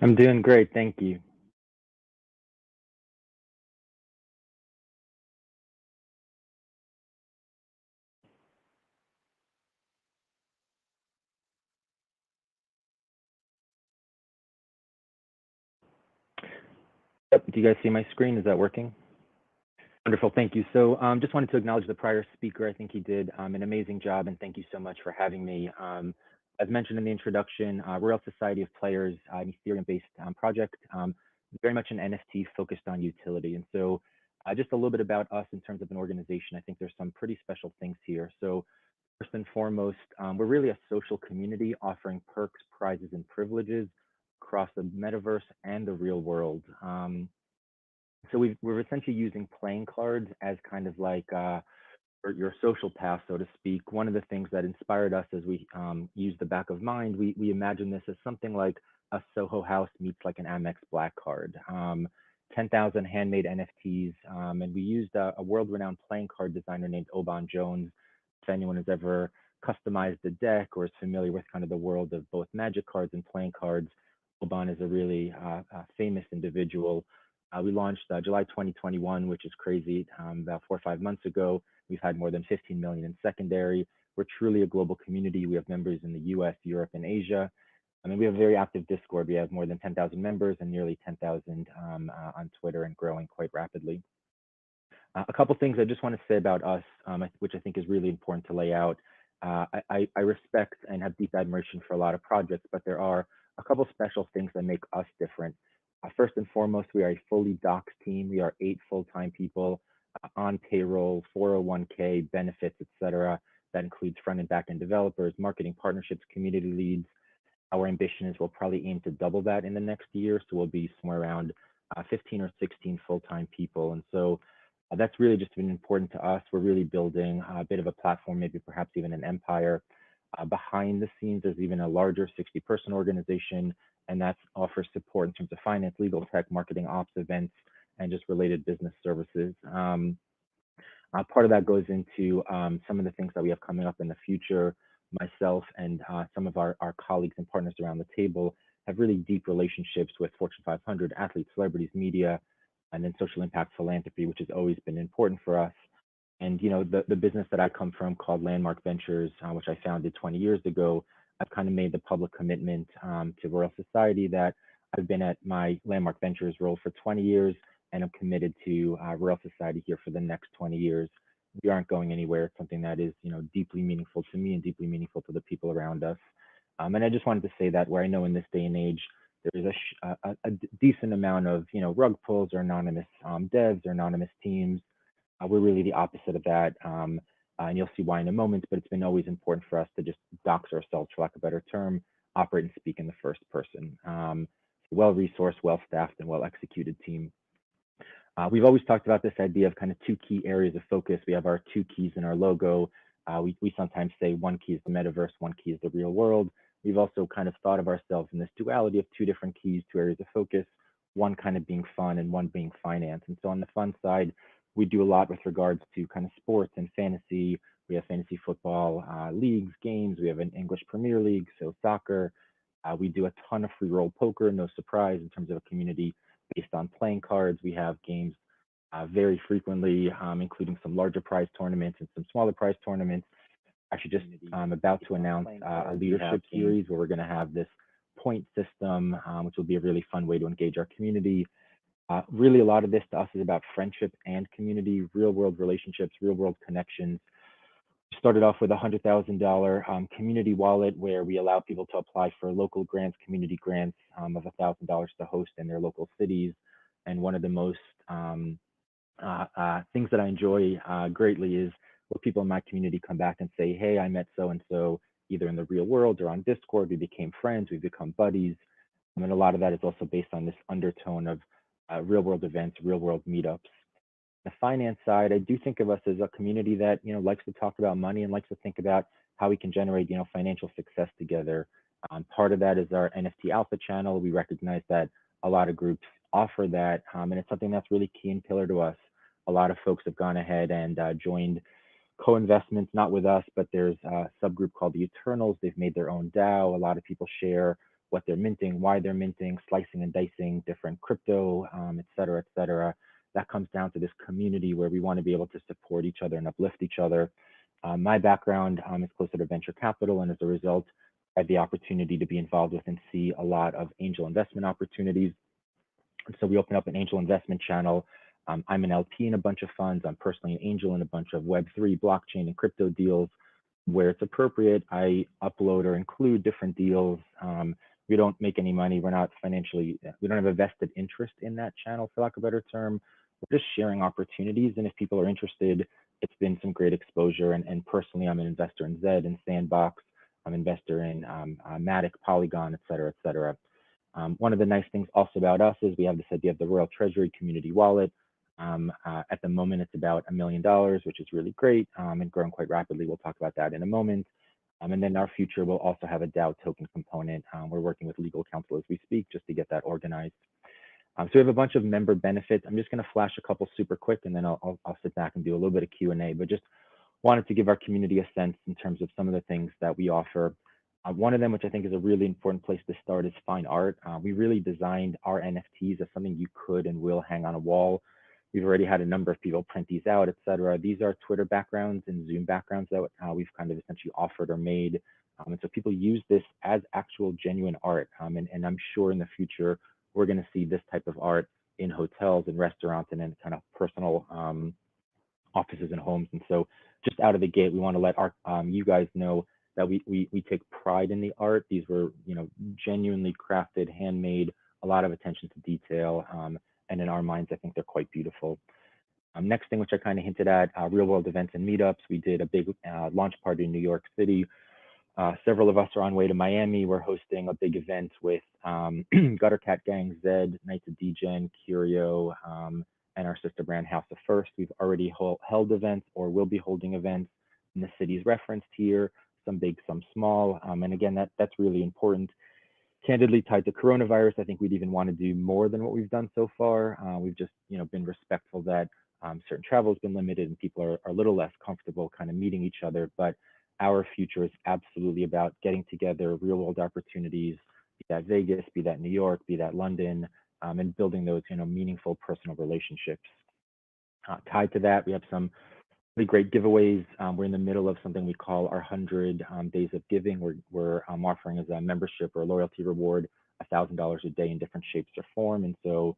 I'm doing great, thank you. Yep, do you guys see my screen? Is that working? Wonderful, thank you. So just wanted to acknowledge the prior speaker. I think he did an amazing job, and thank you so much for having me. As mentioned in the introduction, Royal Society of Players, an Ethereum-based project, very much an NFT focused on utility. And so just a little bit about us in terms of an organization. I think there's some pretty special things here. So first and foremost, we're really a social community offering perks, prizes, and privileges across the metaverse and the real world. So we're essentially using playing cards as kind of like your social pass, so to speak. One of the things that inspired us as we used the back of mind, we imagined this as something like a Soho House meets like an Amex Black Card. 10,000 handmade NFTs, and we used a world-renowned playing card designer named Oban Jones. If anyone has ever customized a deck or is familiar with kind of the world of both magic cards and playing cards, Oban is a really famous individual. We launched July 2021, which is crazy, about 4 or 5 months ago. We've had more than 15 million in secondary. We're truly a global community. We have members in the US, Europe, and Asia. I mean, we have a very active Discord. We have more than 10,000 members and nearly 10,000 on Twitter and growing quite rapidly. A couple things I just want to say about us, which I think is really important to lay out. I respect and have deep admiration for a lot of projects, but there are a couple special things that make us different. First and foremost, we are a fully doxed team. We are 8 full-time people on payroll, 401k, benefits, etc. That includes front and back end developers, marketing partnerships, community leads. Our ambition is we'll probably aim to double that in the next year. So we'll be somewhere around 15 or 16 full-time people. And so that's really just been important to us. We're really building a bit of a platform, maybe perhaps even an empire. Behind the scenes, there's even a larger 60-person organization, and that offers support in terms of finance, legal, tech, marketing, ops, events, and just related business services. Part of that goes into some of the things that we have coming up in the future. Myself and some of our colleagues and partners around the table have really deep relationships with Fortune 500 athletes, celebrities, media, and then social impact philanthropy, which has always been important for us. And the business that I come from called Landmark Ventures, which I founded 20 years ago, I've kind of made the public commitment to Royal Society that I've been at my Landmark Ventures role for 20 years, and I'm committed to Royal Society here for the next 20 years. We aren't going anywhere. It's something that is deeply meaningful to me and deeply meaningful to the people around us. And I just wanted to say that where I know in this day and age, there is a decent amount of rug pulls or anonymous devs or anonymous teams. We're really the opposite of that. And you'll see why in a moment, but it's been always important for us to just dox ourselves, for lack of a better term, operate and speak in the first person. Well-resourced, well-staffed, and well-executed team. We've always talked about this idea of kind of 2 key areas of focus. We have our 2 keys in our logo. We sometimes say 1 key is the metaverse, 1 key is the real world. We've also kind of thought of ourselves in this duality of 2 different keys, 2 areas of focus, 1 kind of being fun and 1 being finance. And so on the fun side, we do a lot with regards to kind of sports and fantasy. We have fantasy football leagues, games. We have an English Premier League, so soccer. We do a ton of free roll poker, no surprise, in terms of a community based on playing cards. We have games very frequently, including some larger prize tournaments and some smaller prize tournaments. Actually, just about to announce a leadership series where we're going to have this point system, which will be a really fun way to engage our community. Really, a lot of this to us is about friendship and community, real world relationships, real world connections. We started off with a $100,000 community wallet where we allow people to apply for local grants, community grants of $1,000 to host in their local cities. And one of the most things that I enjoy greatly is where people in my community come back and say, hey, I met so and so either in the real world or on Discord. We became friends, we become buddies. And a lot of that is also based on this undertone of real world events, real world meetups. The finance side, I do think of us as a community that likes to talk about money and likes to think about how we can generate financial success together. Part of that is our NFT Alpha channel. We recognize that a lot of groups offer that, and it's something that's really key and pillar to us. A lot of folks have gone ahead and joined co-investments, not with us, but there's a subgroup called the Eternals. They've made their own DAO. A lot of people share what they're minting, why they're minting, slicing and dicing different crypto, et cetera, et cetera. That comes down to this community where we want to be able to support each other and uplift each other. My background is closer to venture capital, and as a result, I had the opportunity to be involved with and see a lot of angel investment opportunities. And so we opened up an angel investment channel. I'm an LP in a bunch of funds. I'm personally an angel in a bunch of Web3, blockchain, and crypto deals. Where it's appropriate, I upload or include different deals. We don't make any money. We're not financially, we don't have a vested interest in that channel, for lack of a better term. We're just sharing opportunities. And if people are interested, it's been some great exposure. And personally, I'm an investor in Zed and Sandbox. I'm an investor in Matic, Polygon, et cetera, et cetera. One of the nice things also about us is we have this idea of the Royal Treasury Community Wallet. At the moment, it's about $1 million, which is really great and growing quite rapidly. We'll talk about that in a moment. And then our future will also have a DAO token component. We're working with legal counsel as we speak just to get that organized. So we have a bunch of member benefits. I'm just going to flash a couple super quick, and then I'll sit back and do a little bit of Q&A, but just wanted to give our community a sense in terms of some of the things that we offer. One of them, which I think is a really important place to start, is fine art. We really designed our NFTs as something you could and will hang on a wall. We've already had a number of people print these out, et cetera. These are Twitter backgrounds and Zoom backgrounds that we've kind of essentially offered or made. And so people use this as actual genuine art. And I'm sure in the future, we're going to see this type of art in hotels and restaurants and in kind of personal offices and homes. And so just out of the gate, we want to let our you guys know that we take pride in the art. These were, genuinely crafted, handmade, a lot of attention to detail. And in our minds, I think they're quite beautiful. Next thing, which I kind of hinted at, real world events and meetups. We did a big launch party in New York City. Several of us are on way to Miami. We're hosting a big event with Gutter Cat Gang, Zed, Knights of Degen, Curio, and our sister brand House of First. We've already held events or will be holding events in the cities referenced here, some big, some small. And again, that's really important. Candidly, tied to coronavirus, I think we'd even want to do more than what we've done so far. We've just, been respectful that certain travel has been limited and people are a little less comfortable kind of meeting each other. But our future is absolutely about getting together, real world opportunities, be that Vegas, be that New York, be that London, and building those, meaningful personal relationships. Tied to that, we have some really great giveaways. We're in the middle of something we call our 100 days of giving. We're offering as a membership or a loyalty reward $1,000 a day in different shapes or form. And so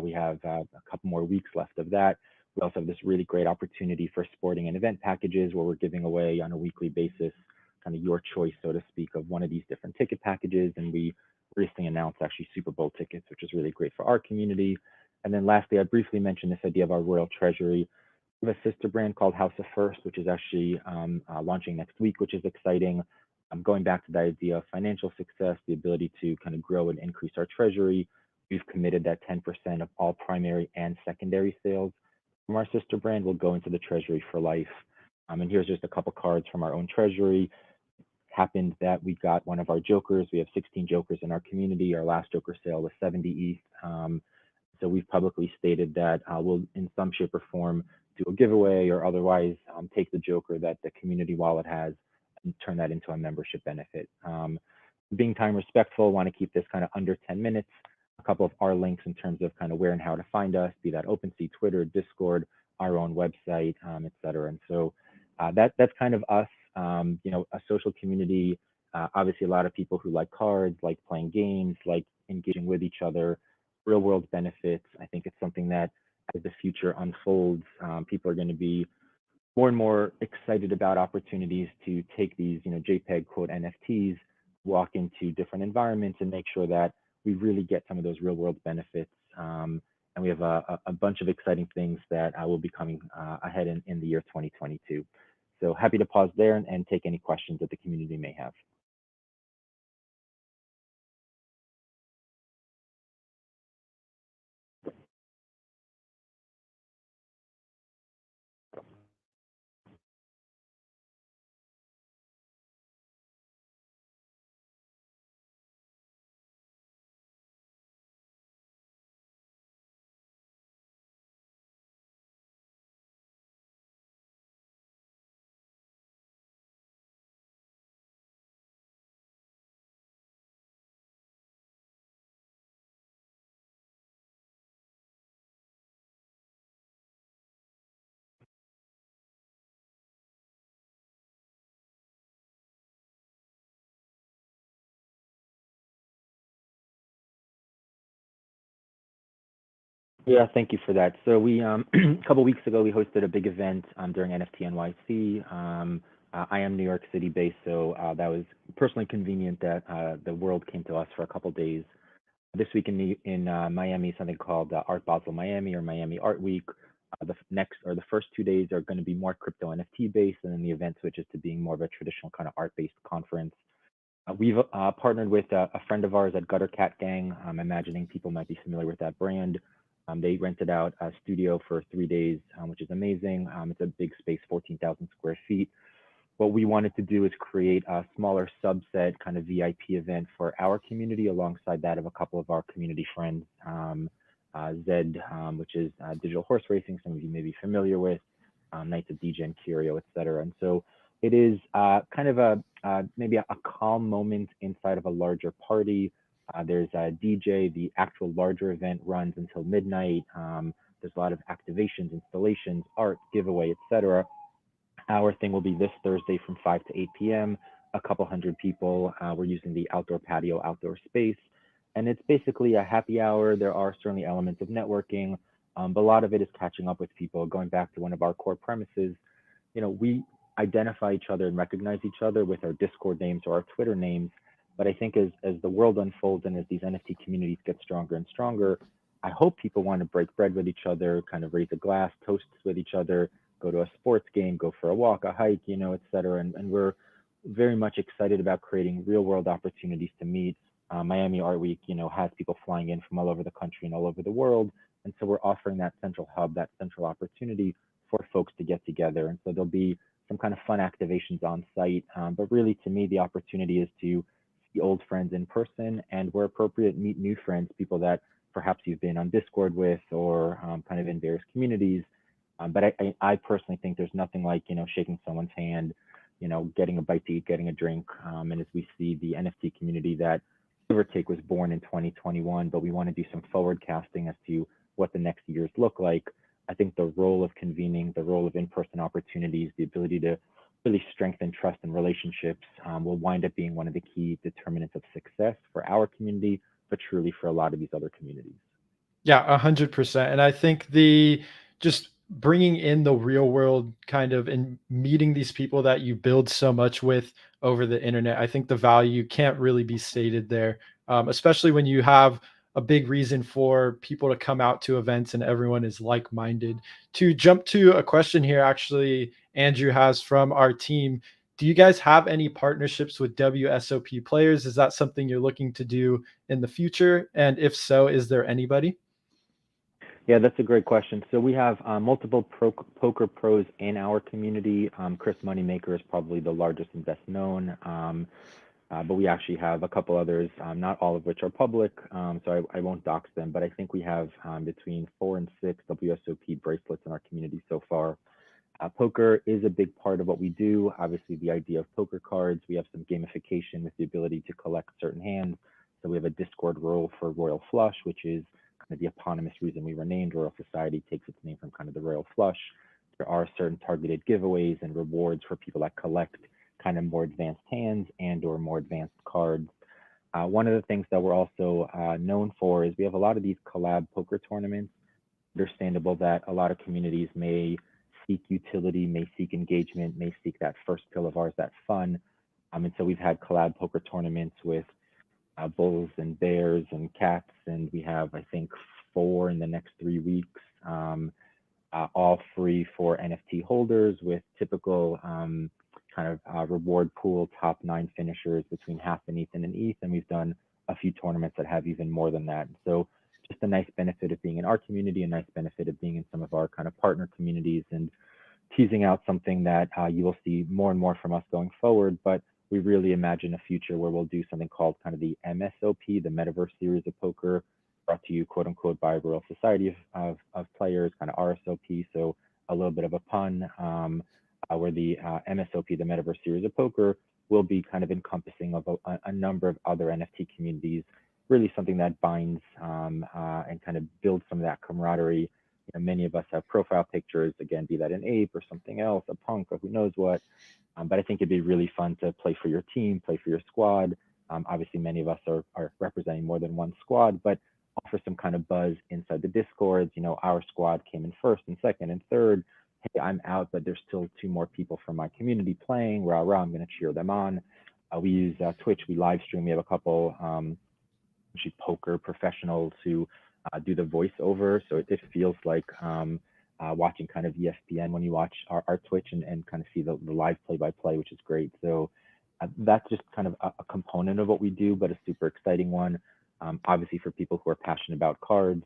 we have a couple more weeks left of that. We also have this really great opportunity for sporting and event packages where we're giving away on a weekly basis, kind of your choice, so to speak, of one of these different ticket packages. And we recently announced actually Super Bowl tickets, which is really great for our community. And then lastly, I briefly mentioned this idea of our Royal Treasury. We have a sister brand called House of First, which is actually launching next week, which is exciting. Going back to the idea of financial success, the ability to kind of grow and increase our treasury. We've committed that 10% of all primary and secondary sales from our sister brand will go into the treasury for life. And here's just a couple cards from our own treasury. Happened that we got one of our jokers. We have 16 jokers in our community. Our last joker sale was 70 ETH. So we've publicly stated that we'll, in some shape or form, do a giveaway or otherwise take the joker that the community wallet has and turn that into a membership benefit. Being time respectful, want to keep this kind of under 10 minutes. A couple of our links in terms of kind of where and how to find us, be that OpenSea, Twitter, Discord, our own website, et cetera. And so that's kind of us, a social community. Obviously, a lot of people who like cards, like playing games, like engaging with each other, real world benefits. I think it's something that as the future unfolds, people are going to be more and more excited about opportunities to take these, JPEG quote NFTs, walk into different environments and make sure that we really get some of those real world benefits. And we have a bunch of exciting things that will be coming ahead in the year 2022. So happy to pause there and take any questions that the community may have. Yeah, thank you for that. So we a couple weeks ago we hosted a big event during NFT NYC. I am New York City based, so that was personally convenient that the world came to us for a couple days. This week in Miami, something called Art Basel Miami or Miami Art Week. The first 2 days are going to be more crypto NFT based, and then the event switches to being more of a traditional kind of art based conference. We've partnered with a friend of ours at Gutter Cat Gang. I'm imagining people might be familiar with that brand. They rented out a studio for 3 days, which is amazing. It's a big space, 14,000 square feet. What we wanted to do is create a smaller subset kind of VIP event for our community alongside that of a couple of our community friends. Zed, which is digital horse racing, some of you may be familiar with, Knights of DJ and Curio, et cetera. And so it is kind of maybe a calm moment inside of a larger party. There's a DJ. The actual larger event runs until midnight. There's a lot of activations, installations, art, giveaway, etc. Our thing will be this Thursday from 5 to 8 p.m. A couple hundred people. We're using the outdoor patio, outdoor space. And it's basically a happy hour. There are certainly elements of networking, but a lot of it is catching up with people. Going back to one of our core premises, we identify each other and recognize each other with our Discord names or our Twitter names. But I think as the world unfolds and as these NFT communities get stronger and stronger, I hope people want to break bread with each other, kind of raise a glass, toast with each other, go to a sports game, go for a walk, a hike, et cetera. And we're very much excited about creating real world opportunities to meet. Miami Art Week, has people flying in from all over the country and all over the world. And so we're offering that central hub, that central opportunity for folks to get together. And so there'll be some kind of fun activations on site. But really, to me, the opportunity is to see old friends in person and, where appropriate, meet new friends, people that perhaps you've been on Discord with or kind of in various communities. But I personally think there's nothing like, shaking someone's hand, getting a bite to eat, getting a drink. And as we see the NFT community that, give or take, was born in 2021, but we want to do some forward casting as to what the next years look like. I think the role of convening, the role of in-person opportunities, the ability to really strengthen trust and relationships will wind up being one of the key determinants of success for our community, but truly for a lot of these other communities. Yeah, 100%. And I think just bringing in the real world kind of and meeting these people that you build so much with over the internet, I think the value can't really be stated there, especially when you have a big reason for people to come out to events and everyone is like-minded. To jump to a question here, actually, Andrew has from our team. Do you guys have any partnerships with WSOP players? Is that something you're looking to do in the future? And if so, is there anybody? Yeah, that's a great question. So we have multiple poker pros in our community. Chris Moneymaker is probably the largest and best known, but we actually have a couple others, not all of which are public, so I won't dox them, but I think we have between 4 and 6 WSOP bracelets in our community so far. Poker is a big part of what we do. Obviously, the idea of poker cards, we have some gamification with the ability to collect certain hands. So we have a Discord role for Royal Flush, which is kind of the eponymous reason we were named. Royal Society takes its name from kind of the Royal Flush. There are certain targeted giveaways and rewards for people that collect kind of more advanced hands and or more advanced cards. One of the things that we're also known for is we have a lot of these collab poker tournaments. Understandable that a lot of communities may seek utility, may seek engagement, may seek that first pill of ours, that fun. And so we've had collab poker tournaments with bulls and bears and cats, and we have, I think, 4 in the next 3 weeks, all free for NFT holders with typical kind of reward pool, top 9 finishers between half an ETH and an ETH, and we've done a few tournaments that have even more than that. So just a nice benefit of being in our community, a nice benefit of being in some of our kind of partner communities, and teasing out something that you will see more and more from us going forward. But we really imagine a future where we'll do something called kind of the MSOP, the Metaverse Series of Poker, brought to you, quote unquote, by Royal Society of Players, kind of RSOP. So a little bit of a pun, where the MSOP, the Metaverse Series of Poker, will be kind of encompassing of a number of other NFT communities, really something that binds and kind of builds some of that camaraderie. Many of us have profile pictures, again, be that an ape or something else, a punk or who knows what. But I think it'd be really fun to play for your team, play for your squad. Obviously, many of us are representing more than one squad, but offer some kind of buzz inside the Discords. Our squad came in first and second and third. Hey, I'm out, but there's still 2 more people from my community playing. Rah, rah, I'm going to cheer them on. We use Twitch. We live stream. We have a couple actually poker professionals who do the voiceover. So it feels like watching kind of ESPN when you watch our Twitch and kind of see the live play-by-play, which is great. So that's just kind of a component of what we do, but a super exciting one. Obviously, for people who are passionate about cards,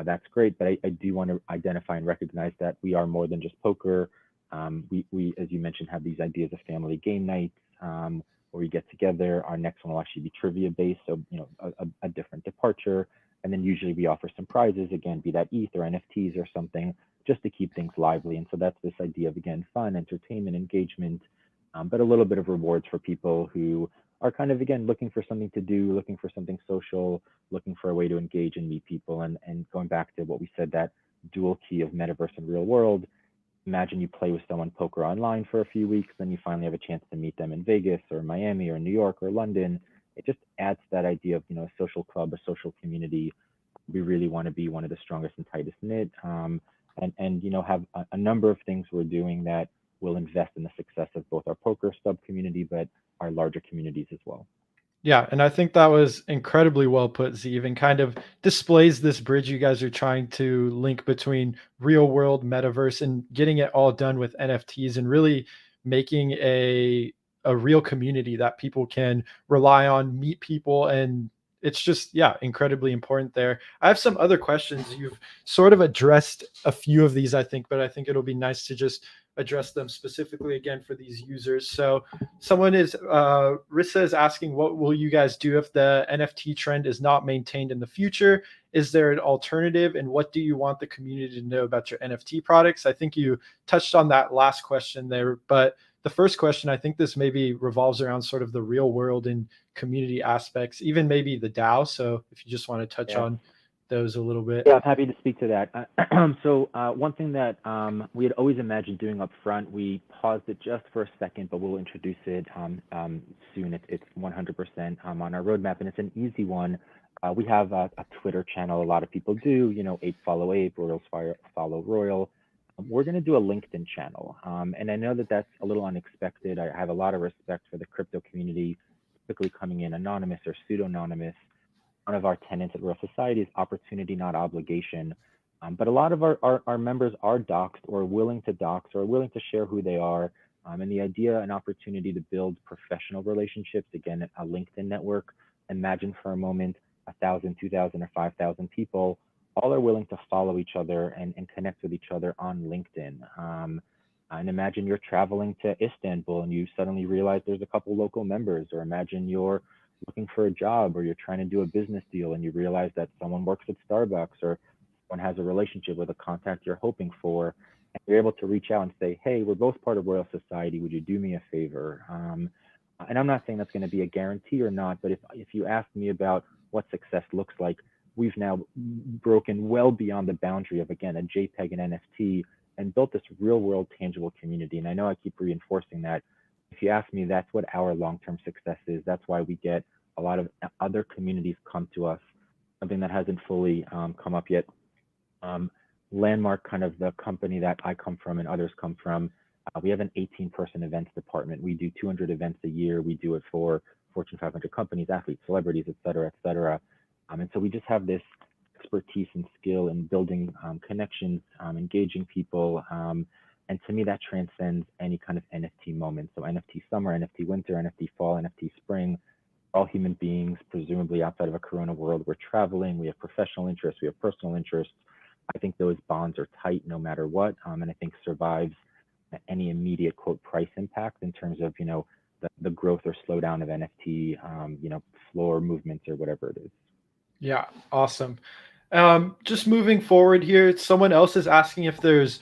that's great. But I do want to identify and recognize that we are more than just poker. We, as you mentioned, have these ideas of family game nights where we get together. Our next one will actually be trivia based, so a different departure. And then usually we offer some prizes, again, be that ETH or NFTs or something, just to keep things lively. And so that's this idea of, again, fun, entertainment, engagement, but a little bit of rewards for people who are kind of, again, looking for something to do, looking for something social, looking for a way to engage and meet people. And going back to what we said, that dual key of metaverse and real world. Imagine you play with someone poker online for a few weeks, then you finally have a chance to meet them in Vegas or Miami or New York or London. It just adds to that idea of, a social club, a social community. We really want to be one of the strongest and tightest knit, and have a number of things we're doing that will invest in the success of both our poker sub community, but our larger communities as well. Yeah, and I think that was incredibly well put, Zeev, and kind of displays this bridge you guys are trying to link between real world metaverse and getting it all done with NFTs and really making a real community that people can rely on, meet people, and it's just, yeah, incredibly important there. I have some other questions. You've sort of addressed a few of these, I think, but I think it'll be nice to just address them specifically again for these users. So someone is, Rissa is asking, what will you guys do if the NFT trend is not maintained in the future? Is there an alternative? And what do you want the community to know about your NFT products? I think you touched on that last question there, but the first question, I think this maybe revolves around sort of the real world and community aspects, even maybe the DAO. So if you just want to touch on those a little bit. Yeah, I'm happy to speak to that. So one thing that we had always imagined doing up front, we paused it just for a second, but we'll introduce it soon. It's 100% on our roadmap, and it's an easy one. We have a Twitter channel. A lot of people do, Ape follow Ape, Royals follow Royal. We're going to do a LinkedIn channel. And I know that that's a little unexpected. I have a lot of respect for the crypto community, typically coming in anonymous or pseudonymous. One of our tenets at Royal Society is opportunity, not obligation. But a lot of our members are doxed or willing to dox or willing to share who they are. And the idea, an opportunity to build professional relationships, again, a LinkedIn network. Imagine for a moment 1,000, 2,000, or 5,000 people all are willing to follow each other and connect with each other on LinkedIn. And imagine you're traveling to Istanbul and you suddenly realize there's a couple local members, or imagine you're looking for a job or you're trying to do a business deal and you realize that someone works at Starbucks or someone has a relationship with a contact you're hoping for, and you're able to reach out and say, hey, we're both part of Royal Society, would you do me a favor? And I'm not saying that's going to be a guarantee or not, but if you ask me about what success looks like, we've now broken well beyond the boundary of, again, a JPEG and NFT and built this real world tangible community. And I know I keep reinforcing that. If you ask me, that's what our long-term success is. That's why we get a lot of other communities come to us, something that hasn't fully come up yet. Landmark, kind of the company that I come from and others come from, we have an 18-person events department. We do 200 events a year. We do it for Fortune 500 companies, athletes, celebrities, et cetera, et cetera. And so we just have this expertise and skill in building connections, engaging people. And to me, that transcends any kind of NFT moment. So NFT summer, NFT winter, NFT fall, NFT spring, all human beings, presumably outside of a corona world. We're traveling, we have professional interests, we have personal interests. I think those bonds are tight no matter what. And I think survives any immediate, quote, price impact in terms of, the growth or slowdown of NFT, floor movements or whatever it is. Yeah, awesome. Just moving forward here, someone else is asking if there's,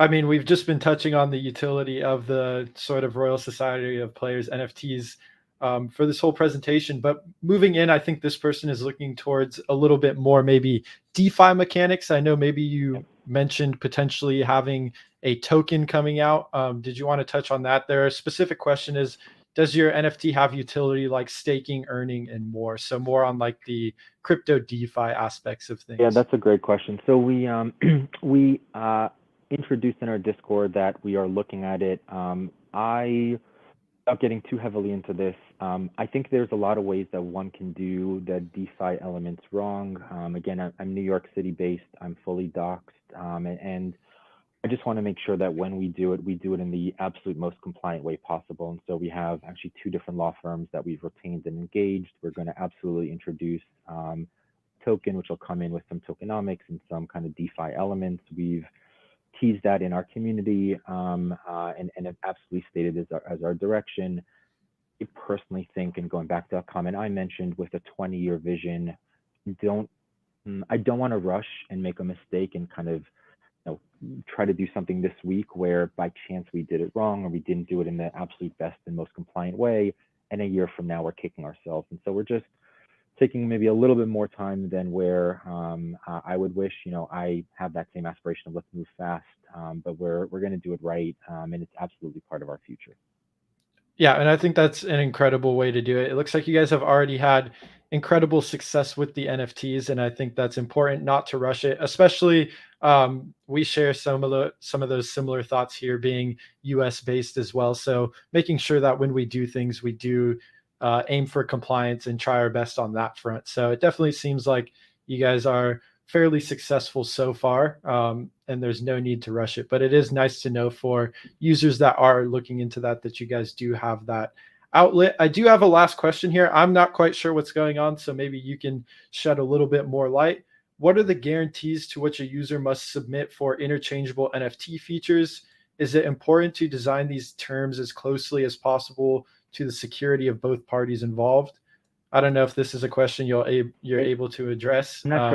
we've just been touching on the utility of the sort of Royal Society of Players NFTs for this whole presentation, but moving in, I think this person is looking towards a little bit more maybe DeFi mechanics. I know maybe you mentioned potentially having a token coming out. Did you want to touch on that? Their specific question is, does your NFT have utility like staking, earning, and more? So more on like the crypto DeFi aspects of things. Yeah, that's a great question. So we we introduced in our Discord that we are looking at it. Without getting too heavily into this, I think there's a lot of ways that one can do the DeFi elements wrong. Again, I'm New York City based. I'm fully doxxed, and I just want to make sure that when we do it in the absolute most compliant way possible. And so we have actually two different law firms that we've retained and engaged. We're going to absolutely introduce token, which will come in with some tokenomics and some kind of DeFi elements. We've teased that in our community and have absolutely stated as our direction. I personally think, and going back to a comment I mentioned, with a 20-year vision, I don't want to rush and make a mistake and kind of try to do something this week where by chance we did it wrong or we didn't do it in the absolute best and most compliant way, and a year from now we're kicking ourselves. And so we're just taking maybe a little bit more time than where I would wish. I have that same aspiration of let's move fast, but we're going to do it right, and it's absolutely part of our future. Yeah, and I think that's an incredible way to do it. It looks like you guys have already had incredible success with the NFTs, and I think that's important not to rush it. Especially, we share some of those similar thoughts here, being U.S. based as well. So making sure that when we do things, we do aim for compliance and try our best on that front. So it definitely seems like you guys are fairly successful so far, and there's no need to rush it. But it is nice to know for users that are looking into that you guys do have that outlet. I do have a last question here. I'm not quite sure what's going on, so maybe you can shed a little bit more light. What are the guarantees to which a user must submit for interchangeable NFT features? Is it important to design these terms as closely as possible to the security of both parties involved? I don't know if this is a question you're able to address. I'm not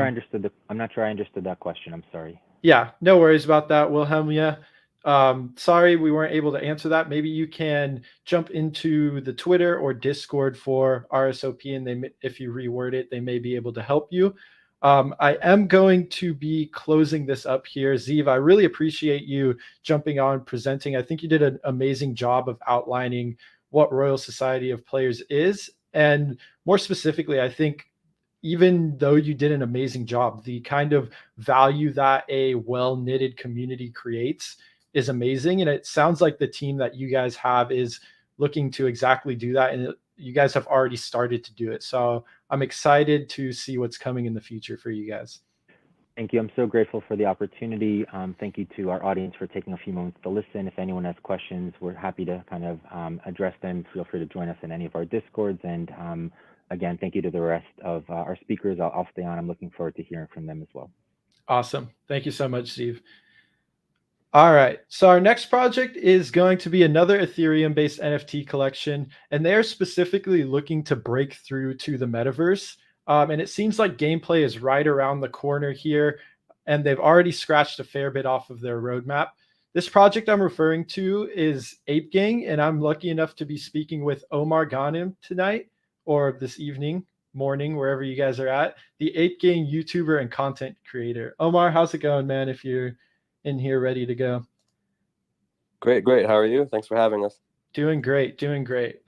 sure I understood that question. I'm sorry. Yeah, no worries about that, Wilhelmia. Sorry we weren't able to answer that. Maybe you can jump into the Twitter or Discord for RSOP, and if you reword it, they may be able to help you. I am going to be closing this up here. Zeev, I really appreciate you jumping on, presenting. I think you did an amazing job of outlining what Royal Society of Players is. And more specifically, I think even though you did an amazing job, the kind of value that a well-knitted community creates is amazing. And it sounds like the team that you guys have is looking to exactly do that. And you guys have already started to do it. So I'm excited to see what's coming in the future for you guys. Thank you. I'm so grateful for the opportunity. Thank you to our audience for taking a few moments to listen. If anyone has questions, we're happy to kind of address them. Feel free to join us in any of our Discords. And again, thank you to the rest of our speakers. I'll stay on. I'm looking forward to hearing from them as well. Awesome. Thank you so much, Steve. All right. So our next project is going to be another Ethereum-based NFT collection, and they're specifically looking to break through to the metaverse. And it seems like gameplay is right around the corner here, and they've already scratched a fair bit off of their roadmap. This project I'm referring to is Ape Gang, and I'm lucky enough to be speaking with Omar Ghanem tonight, or this evening, morning, wherever you guys are at, the Ape Gang YouTuber and content creator. Omar, how's it going, man, if you're in here ready to go? Great. How are you? Thanks for having us. Doing great.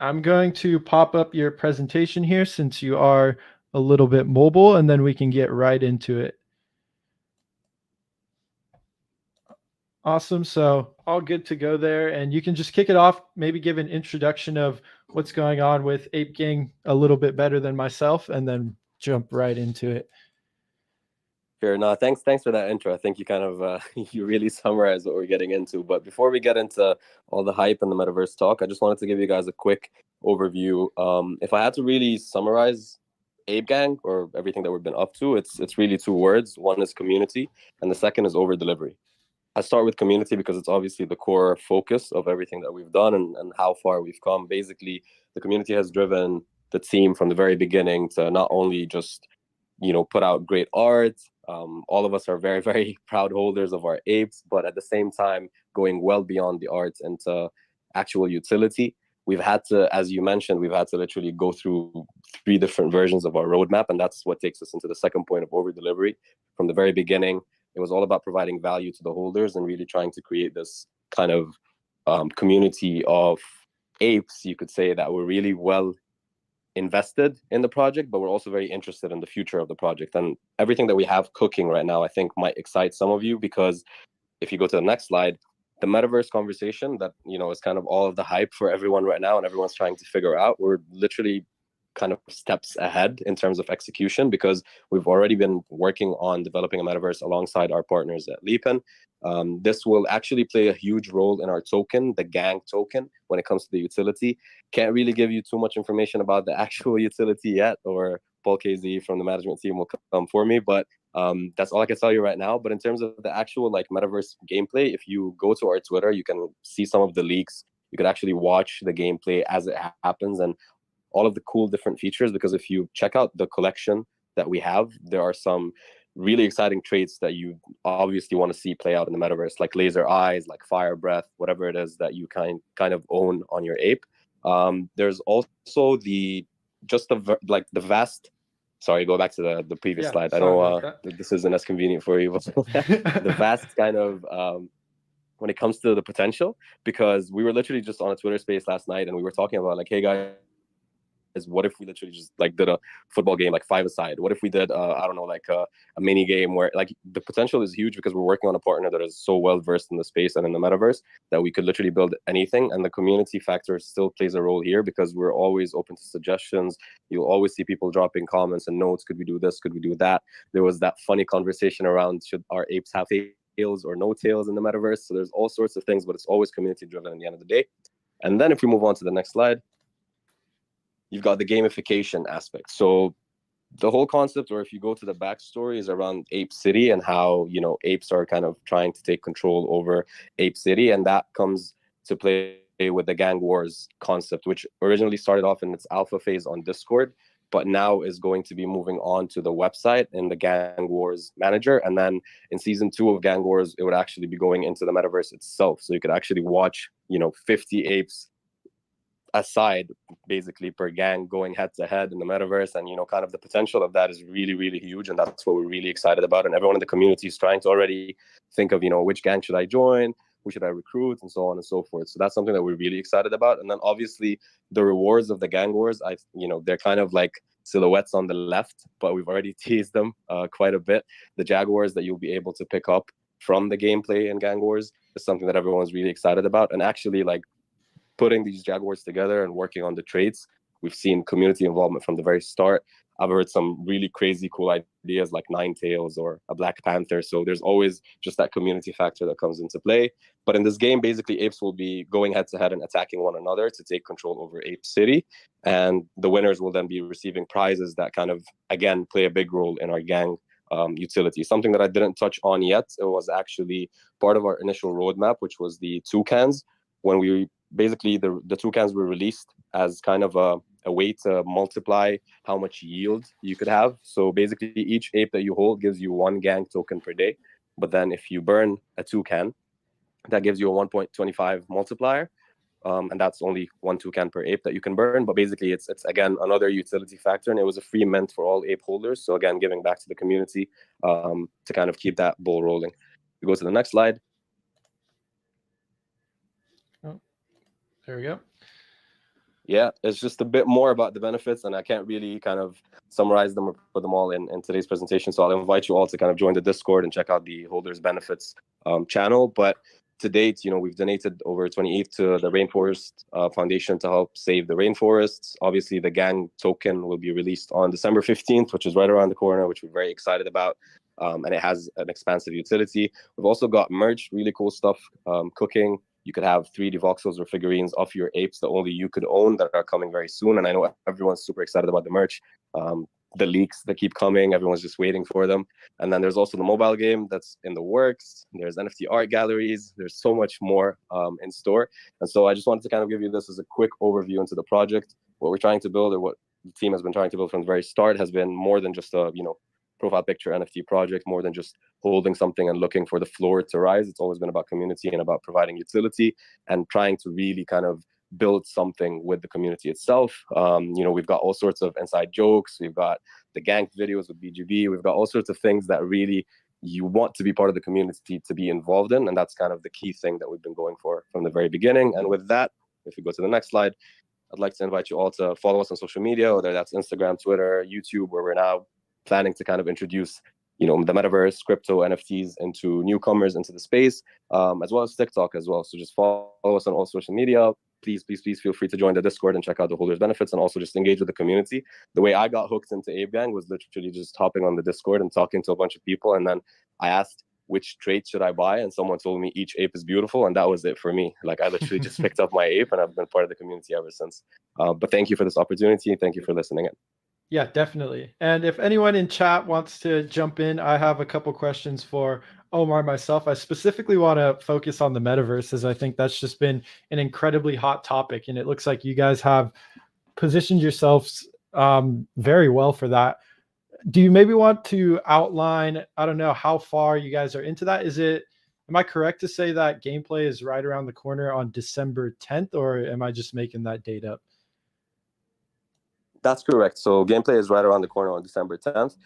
I'm going to pop up your presentation here since you are a little bit mobile, and then we can get right into it. Awesome. So all good to go there. And you can just kick it off, maybe give an introduction of what's going on with Ape Gang a little bit better than myself, and then jump right into it. Sure. No, thanks for that intro. I think you kind of you really summarized what we're getting into. But before we get into all the hype and the metaverse talk, I just wanted to give you guys a quick overview. If I had to really summarize Ape Gang or everything that we've been up to, it's really two words. One is community, and the second is over delivery. I start with community because it's obviously the core focus of everything that we've done and how far we've come. Basically, the community has driven the team from the very beginning to not only just, put out great art. All of us are very, very proud holders of our apes, but at the same time, going well beyond the art into actual utility. We've had to, as you mentioned, literally go through 3 different versions of our roadmap. And that's what takes us into the second point of over delivery. From the very beginning, it was all about providing value to the holders and really trying to create this kind of community of apes, you could say, that were really well invested in the project, but we're also very interested in the future of the project. And everything that we have cooking right now, I think might excite some of you, because if you go to the next slide, the metaverse conversation that, is kind of all of the hype for everyone right now and everyone's trying to figure out, we're literally kind of steps ahead in terms of execution, because we've already been working on developing a metaverse alongside our partners at Leapin. This will actually play a huge role in our token, the Gang token, when it comes to the utility. Can't really give you too much information about the actual utility yet, or Paul KZ from the management team will come for me, but that's all I can tell you right now. But in terms of the actual metaverse gameplay, if you go to our Twitter, you can see some of the leaks. You could actually watch the gameplay as it happens, and all of the cool different features, because if you check out the collection that we have, there are some really exciting traits that you obviously want to see play out in the metaverse, like laser eyes, like fire breath, whatever it is that you kind of own on your ape. There's also the vast. Sorry, go back to the previous slide. I know this isn't as convenient for you, but the vast kind of when it comes to the potential, because we were literally just on a Twitter space last night and we were talking about hey guys, what if we literally just did a football game, 5-a-side? What if we did a mini game where the potential is huge, because we're working on a partner that is so well versed in the space and in the metaverse that we could literally build anything. And the community factor still plays a role here, because we're always open to suggestions. You'll always see people dropping comments and notes. Could we do this? Could we do that? There was that funny conversation around, should our apes have tails or no tails in the metaverse? So there's all sorts of things, but it's always community driven at the end of the day. And then if we move on to the next slide, you've got the gamification aspect. So the whole concept, or if you go to the backstory, is around Ape City and how, apes are kind of trying to take control over Ape City. And that comes to play with the Gang Wars concept, which originally started off in its alpha phase on Discord, but now is going to be moving on to the website in the Gang Wars manager. And then in season 2 of Gang Wars, it would actually be going into the metaverse itself. So you could actually watch, 50 apes aside basically per gang going head to head in the metaverse. And kind of the potential of that is really, really huge, and that's what we're really excited about. And everyone in the community is trying to already think of which gang should I join, who should I recruit, and so on and so forth. So that's something that we're really excited about. And then obviously the rewards of the Gang Wars, they're kind of like silhouettes on the left, but we've already teased them quite a bit. The Jaguars that you'll be able to pick up from the gameplay in Gang Wars is something that everyone's really excited about. And actually putting these Jaguars together and working on the traits, we've seen community involvement from the very start. I've heard some really crazy cool ideas like 9 tails or a Black Panther. So there's always just that community factor that comes into play. But in this game, basically apes will be going head to head and attacking one another to take control over Ape City. And the winners will then be receiving prizes that kind of, again, play a big role in our gang utility. Something that I didn't touch on yet, it was actually part of our initial roadmap, which was the toucans. When we basically the toucans were released as kind of a way to multiply how much yield you could have. So basically each ape that you hold gives you 1 gang token per day. But then if you burn a toucan, that gives you a 1.25 multiplier. And that's only 1 toucan per ape that you can burn. But basically it's again another utility factor, and it was a free mint for all ape holders. So again, giving back to the community to kind of keep that ball rolling. We go to the next slide. There we go. Yeah, it's just a bit more about the benefits, and I can't really kind of summarize them or put them all in today's presentation. So I'll invite you all to kind of join the Discord and check out the holders benefits channel. But to date, we've donated over 28 to the Rainforest Foundation to help save the rainforests. Obviously, the gang token will be released on December 15th, which is right around the corner, which we're very excited about. And it has an expansive utility. We've also got merch, really cool stuff cooking. You could have 3D voxels or figurines of your apes that only you could own that are coming very soon. And I know everyone's super excited about the merch. The leaks that keep coming, everyone's just waiting for them. And then there's also the mobile game that's in the works. There's NFT art galleries. There's so much more in store. And so I just wanted to kind of give you this as a quick overview into the project. What we're trying to build, or what the team has been trying to build from the very start, has been more than just a, profile picture NFT project, more than just holding something and looking for the floor to rise. It's always been about community and about providing utility and trying to really kind of build something with the community itself. We've got all sorts of inside jokes. We've got the gang videos with BGB. We've got all sorts of things that really you want to be part of the community to be involved in. And that's kind of the key thing that we've been going for from the very beginning. And with that, if we go to the next slide, I'd like to invite you all to follow us on social media, whether that's Instagram, Twitter, YouTube, where we're now planning to kind of introduce, the metaverse, crypto, NFTs into newcomers into the space, as well as TikTok as well. So just follow us on all social media. Please feel free to join the Discord and check out the holders benefits, and also just engage with the community. The way I got hooked into Ape Gang was literally just hopping on the Discord and talking to a bunch of people. And then I asked, which trait should I buy? And someone told me each ape is beautiful. And that was it for me. Like, I literally just picked up my ape, and I've been part of the community ever since. But thank you for this opportunity. Thank you for listening in. Yeah, definitely. And if anyone in chat wants to jump in, I have a couple questions for Omar myself. I specifically want to focus on the metaverse, as I think that's just been an incredibly hot topic. And it looks like you guys have positioned yourselves very well for that. Do you maybe want to outline, I don't know, how far you guys are into that? Am I correct to say that gameplay is right around the corner on December 10th, or am I just making that date up? That's correct. So gameplay is right around the corner on December 10th.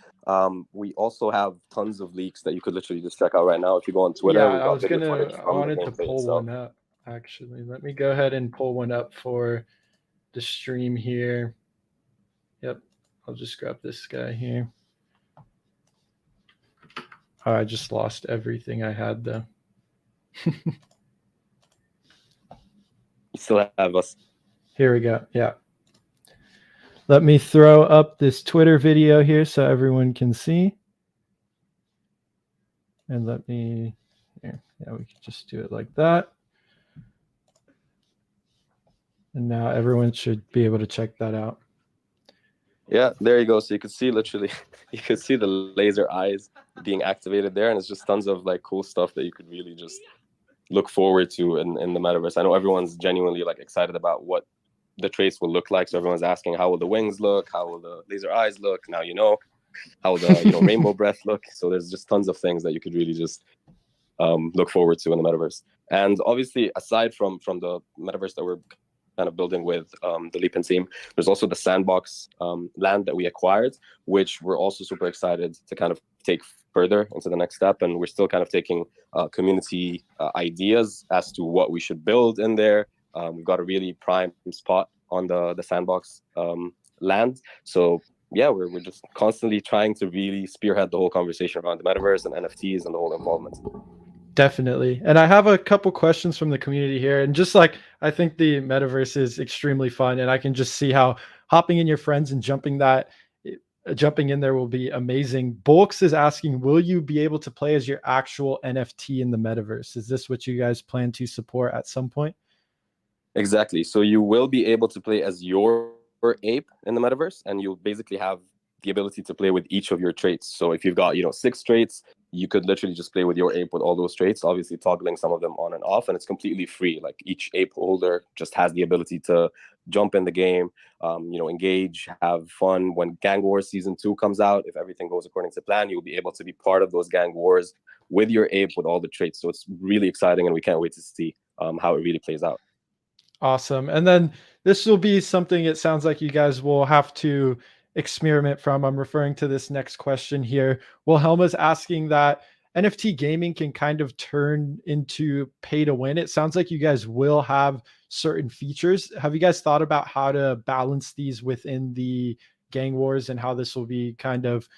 We also have tons of leaks that you could literally just check out right now. If you go on Twitter, yeah, I wanted to pull itself. one up, actually. Let me go ahead and pull one up for the stream here. Yep. I'll just grab this guy here. Oh, I just lost everything I had, though. You still have us. Here we go. Yeah. Let me throw up this Twitter video here so everyone can see. And we can just do it like that. And now everyone should be able to check that out. Yeah, there you go. So you could see literally, you could see the laser eyes being activated there, and it's just tons of like cool stuff that you could really just look forward to in the metaverse. I know everyone's genuinely like excited about what the traits will look like. So everyone's asking, how will the wings look? How will the laser eyes look? Now how will the rainbow breath look? So there's just tons of things that you could really just look forward to in the metaverse. And obviously, aside from the metaverse that we're kind of building with the Leap team, there's also the sandbox land that we acquired, which we're also super excited to kind of take further into the next step. And we're still kind of taking community ideas as to what we should build in there. We've got a really prime spot on the sandbox land. So yeah, we're just constantly trying to really spearhead the whole conversation around the metaverse and NFTs and the whole involvement. Definitely. And I have a couple questions from the community here. And just like, I think the metaverse is extremely fun, and I can just see how hopping in your friends and jumping in there will be amazing. Bulks is asking, will you be able to play as your actual NFT in the metaverse? Is this what you guys plan to support at some point? Exactly. So you will be able to play as your ape in the metaverse, and you'll basically have the ability to play with each of your traits. So if you've got 6 traits, you could literally just play with your ape with all those traits, obviously toggling some of them on and off, and it's completely free. Like, each ape holder just has the ability to jump in the game, engage, have fun. When Gang Wars Season 2 comes out, if everything goes according to plan, you'll be able to be part of those gang wars with your ape with all the traits. So it's really exciting, and we can't wait to see how it really plays out. Awesome. And then this will be something it sounds like you guys will have to experiment from. I'm referring to this next question here. Wilhelma's asking that NFT gaming can kind of turn into pay to win. It sounds like you guys will have certain features. Have you guys thought about how to balance these within the gang wars, and how this will be kind of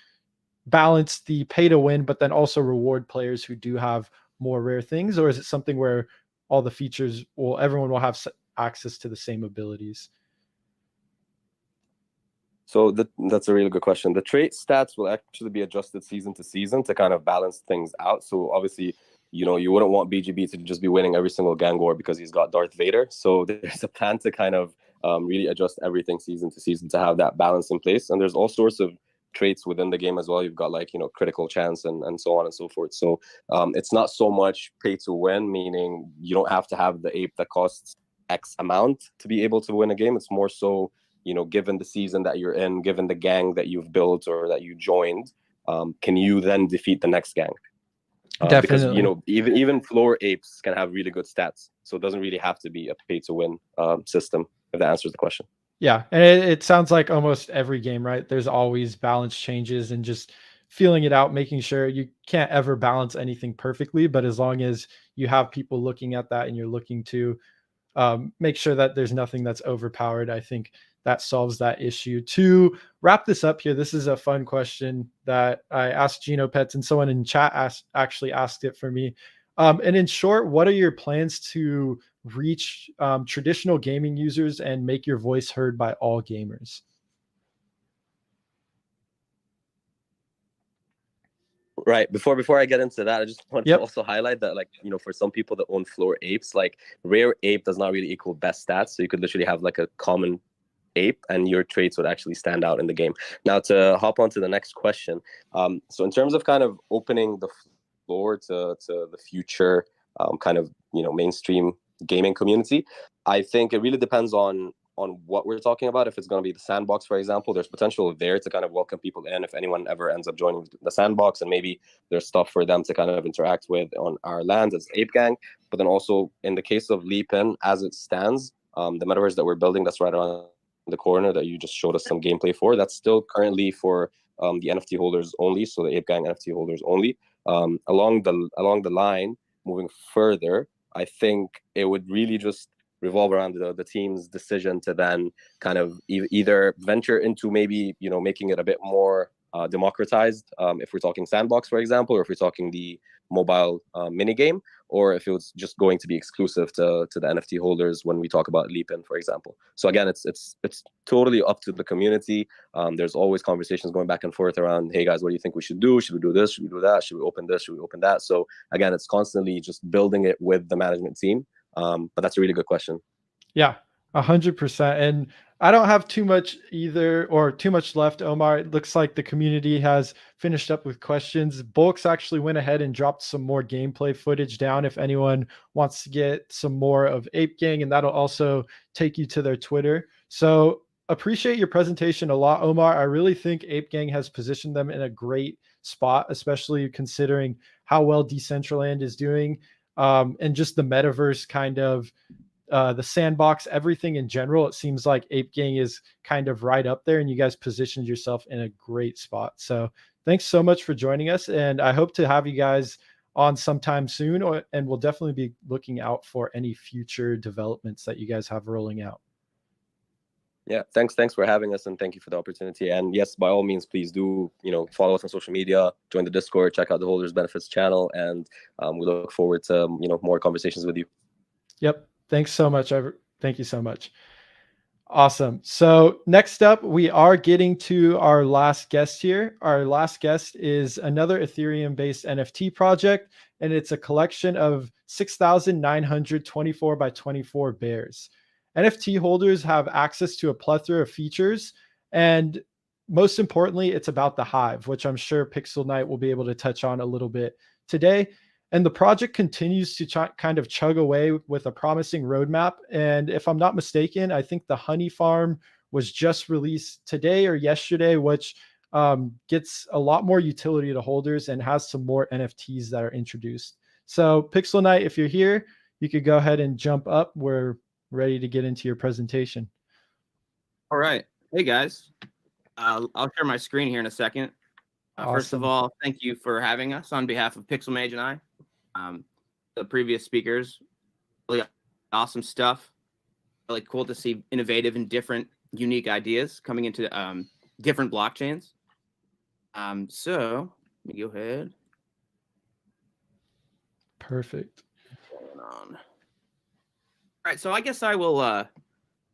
balance the pay to win, but then also reward players who do have more rare things? Or is it something where all the features everyone will have access to the same abilities? So that's a really good question. The trait stats will actually be adjusted season to season to kind of balance things out. So obviously, you wouldn't want BGB to just be winning every single gang war because he's got Darth Vader. So there's a plan to kind of really adjust everything season to season to have that balance in place. And there's all sorts of traits within the game as well. You've got critical chance and so on and so forth. So it's not so much pay to win, meaning you don't have to have the ape that costs X amount to be able to win a game. It's more so, given the season that you're in, given the gang that you've built or that you joined, can you then defeat the next gang? Definitely. Because even floor apes can have really good stats, so it doesn't really have to be a pay to win system, if that answers the question. Yeah, and it sounds like almost every game, right? There's always balance changes, and just feeling it out, making sure you can't ever balance anything perfectly, but as long as you have people looking at that and you're looking to make sure that there's nothing that's overpowered. I think that solves that issue. To wrap this up here, this is a fun question that I asked Genopets, and someone in chat actually asked it for me. And in short, what are your plans to reach traditional gaming users and make your voice heard by all gamers? Right. Before I get into that, I just want to Yep. also highlight that, like, for some people that own floor apes, like rare ape does not really equal best stats. So you could literally have like a common ape and your traits would actually stand out in the game. Now, to hop on to the next question. So in terms of kind of opening the floor to the future kind of, mainstream gaming community, I think it really depends on what we're talking about. If it's going to be the sandbox, for example, there's potential there to kind of welcome people in if anyone ever ends up joining the sandbox, and maybe there's stuff for them to kind of interact with on our lands as Ape Gang. But then also in the case of Leap-In, as it stands, the metaverse that we're building that's right around the corner that you just showed us some gameplay for, that's still currently for the NFT holders only, so the Ape Gang NFT holders only. Along the line, moving further, I think it would really just revolve around the team's decision to then kind of either venture into maybe making it a bit more democratized, if we're talking sandbox, for example, or if we're talking the mobile mini game, or if it was just going to be exclusive to the NFT holders when we talk about Leap-In, for example. So again, it's totally up to the community. There's always conversations going back and forth around, hey guys, what do you think we should do? Should we do this? Should we do that? Should we open this? Should we open that? So again, it's constantly just building it with the management team. But that's a really good question. Yeah, 100%. And I don't have too much left, Omar. It looks like the community has finished up with questions. Bulks actually went ahead and dropped some more gameplay footage down if anyone wants to get some more of Ape Gang, and that'll also take you to their Twitter. So appreciate your presentation a lot, Omar. I really think Ape Gang has positioned them in a great spot, especially considering how well Decentraland is doing, and just the metaverse kind of the sandbox, everything in general. It seems like Ape Gang is kind of right up there, and you guys positioned yourself in a great spot. So thanks so much for joining us, and I hope to have you guys on sometime soon, and we'll definitely be looking out for any future developments that you guys have rolling out. Yeah, thanks for having us, and thank you for the opportunity. And yes, by all means, please do follow us on social media, join the Discord, check out the Holders Benefits channel, and we look forward to more conversations with you. Yep. Thanks so much. Thank you so much. Awesome. So next up, we are getting to our last guest here. Our last guest is another Ethereum-based NFT project, and it's a collection of 6,924 by 24 bears. NFT holders have access to a plethora of features, and most importantly, it's about the hive, which I'm sure Pixel Knight will be able to touch on a little bit today. And the project continues to kind of chug away with a promising roadmap. And if I'm not mistaken, I think the honey farm was just released today or yesterday, which gets a lot more utility to holders and has some more NFTs that are introduced. So Pixel Knight, if you're here, you could go ahead and jump up. We're ready to get into your presentation. All right. Hey, guys. I'll share my screen here in a second. Awesome. First of all, thank you for having us on behalf of Pixel Mage and I. The previous speakers, really awesome stuff. Really cool to see innovative and different, unique ideas coming into different blockchains. So let me go ahead. Perfect. What's going on? All right. So I guess I will. I'll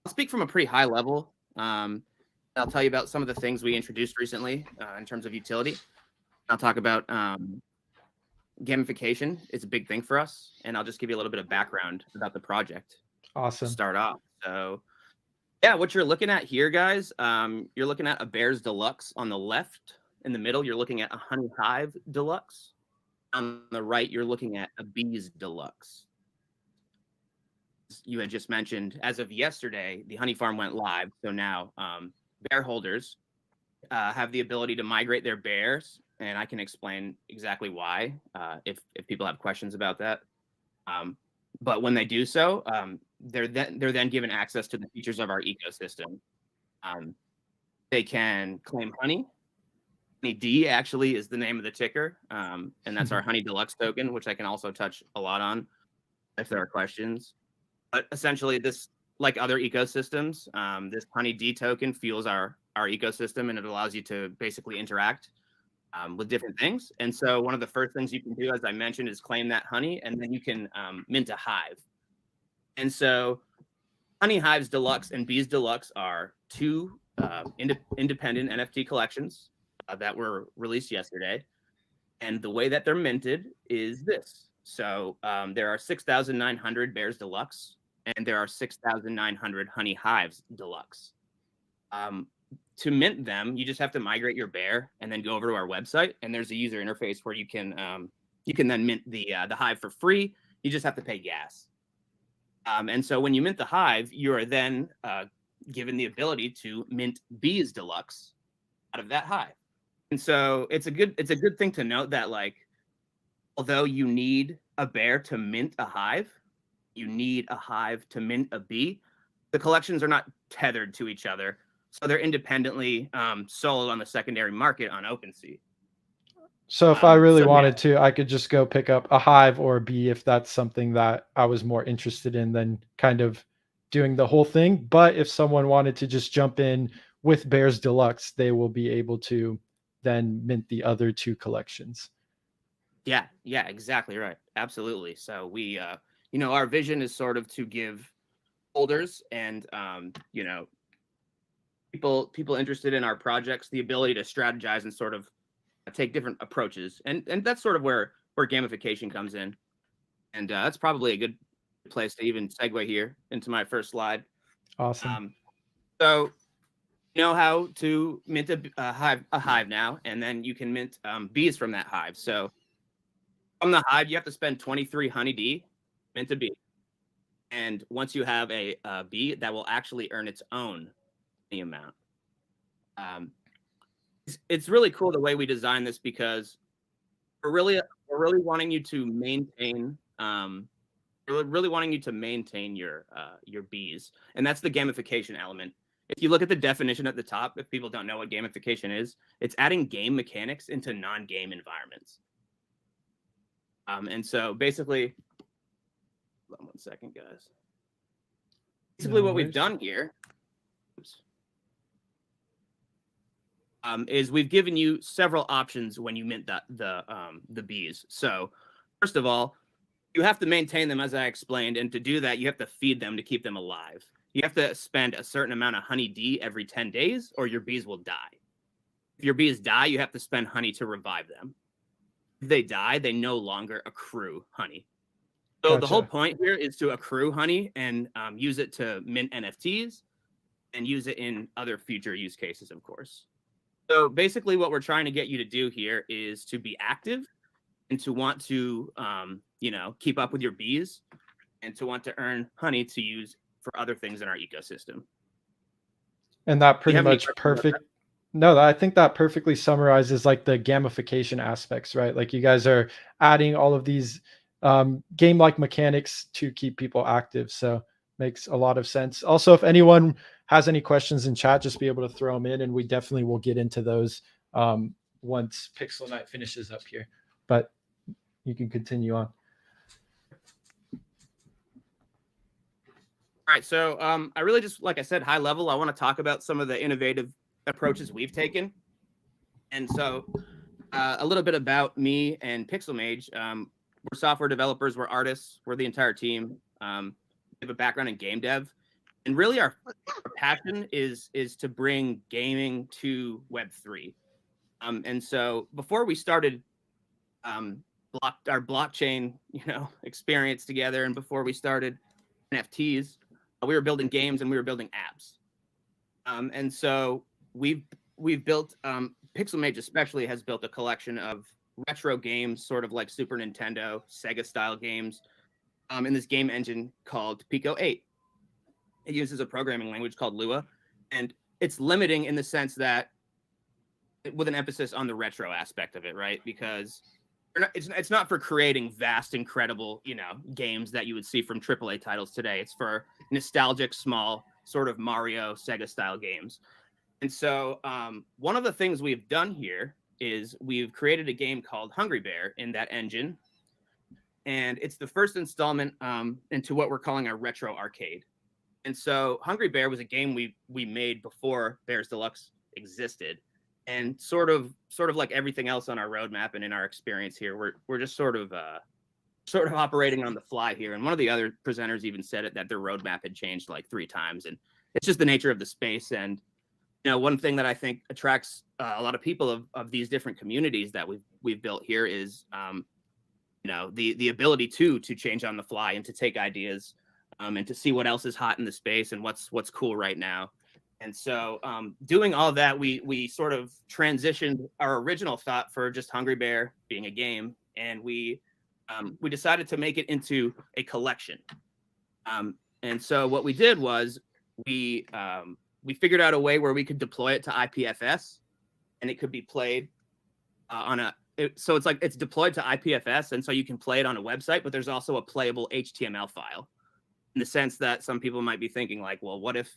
speak from a pretty high level. I'll tell you about some of the things we introduced recently in terms of utility. I'll talk about gamification. It's a big thing for us, and I'll just give you a little bit of background about the project. Awesome. To start off. So yeah, what you're looking at here, guys, you're looking at a Bears Deluxe on the left. In the middle, you're looking at a Honey Hive Deluxe. On the right, you're looking at a Bees Deluxe. You had just mentioned, as of yesterday, the Honey Farm went live. So now bear holders have the ability to migrate their bears, and I can explain exactly why if people have questions about that. But when they do so, they're then given access to the features of our ecosystem. They can claim honey. Honey D actually is the name of the ticker, and that's our Honey Deluxe token, which I can also touch a lot on if there are questions. But essentially, this, like other ecosystems, this Honey D token fuels our ecosystem, and it allows you to basically interact with different things. And so one of the first things you can do, as I mentioned, is claim that honey, and then you can mint a hive. And so Honey Hives Deluxe and Bees Deluxe are two independent NFT collections that were released yesterday. And the way that they're minted is this. So there are 6,900 Bears Deluxe, and there are 6,900 Honey Hives Deluxe. To mint them, you just have to migrate your bear and then go over to our website, and there's a user interface where you can then mint the hive for free. You just have to pay gas. And so when you mint the hive, you are then given the ability to mint Bees Deluxe out of that hive. And so it's a good thing to note that, like, although you need a bear to mint a hive, you need a hive to mint a bee. The collections are not tethered to each other, so they're independently sold on the secondary market on OpenSea. So if I really wanted to, I could just go pick up a hive or a bee if that's something that I was more interested in than kind of doing the whole thing. But if someone wanted to just jump in with Bears Deluxe, they will be able to then mint the other two collections. Yeah, exactly right. Absolutely. So we, our vision is sort of to give holders and, people interested in our projects the ability to strategize and sort of take different approaches. And that's sort of where gamification comes in. And that's probably a good place to even segue here into my first slide. Awesome. So you know how to mint a hive now, and then you can mint bees from that hive. So from the hive, you have to spend 23 honey D, mint a bee. And once you have a bee, that will actually earn its own honey amount. It's really cool the way we design this, because we're really wanting you to maintain your bees, and that's the gamification element. If you look at the definition at the top, if people don't know what gamification is, it's adding game mechanics into non-game environments. And so basically, hold on one second, guys. Basically, what we've done here is we've given you several options when you mint the bees. So first of all, you have to maintain them, as I explained, and to do that, you have to feed them to keep them alive. You have to spend a certain amount of honey D every 10 days, or your bees will die. If your bees die, you have to spend honey to revive them. If they die, they no longer accrue honey. So Gotcha. The whole point here is to accrue honey and use it to mint NFTs and use it in other future use cases, of course. So basically what we're trying to get you to do here is to be active and to want to, keep up with your bees and to want to earn honey to use for other things in our ecosystem. And that pretty much I think that perfectly summarizes like the gamification aspects, right? Like you guys are adding all of these game-like mechanics to keep people active. So makes a lot of sense. Also, if anyone has any questions in chat, just be able to throw them in, and we definitely will get into those once Pixel Night finishes up here. But you can continue on. All right, so I really just, like I said, high level, I want to talk about some of the innovative approaches we've taken. And so a little bit about me and Pixel Mage. We're software developers, we're artists, we're the entire team. We have a background in game dev. And really our passion is to bring gaming to Web3. And so before we started our blockchain, experience together, and before we started NFTs, we were building games and we were building apps. And so we've built, Pixel Mage especially has built a collection of retro games, sort of like Super Nintendo, Sega style games, in this game engine called Pico 8. It uses a programming language called Lua, and it's limiting in the sense that, with an emphasis on the retro aspect of it, right? Because it's not for creating vast, incredible, games that you would see from AAA titles today. It's for nostalgic, small, sort of Mario, Sega style games. And so one of the things we've done here is we've created a game called Hungry Bear in that engine. and it's the first installment into what we're calling our retro arcade. And so Hungry Bear was a game we made before Bears Deluxe existed, and sort of like everything else on our roadmap and in our experience here, we're just sort of operating on the fly here. And one of the other presenters even said it, that their roadmap had changed like 3 times, and it's just the nature of the space. And one thing that I think attracts a lot of people of these different communities that we've built here is the ability to change on the fly and to take ideas and to see what else is hot in the space and what's cool right now. And so doing all that, we sort of transitioned our original thought for just Hungry Bear being a game, and we decided to make it into a collection. And so what we did was we figured out a way where we could deploy it to IPFS, and it could be played so it's deployed to IPFS, and so you can play it on a website, but there's also a playable HTML file, in the sense that some people might be thinking like, well, what if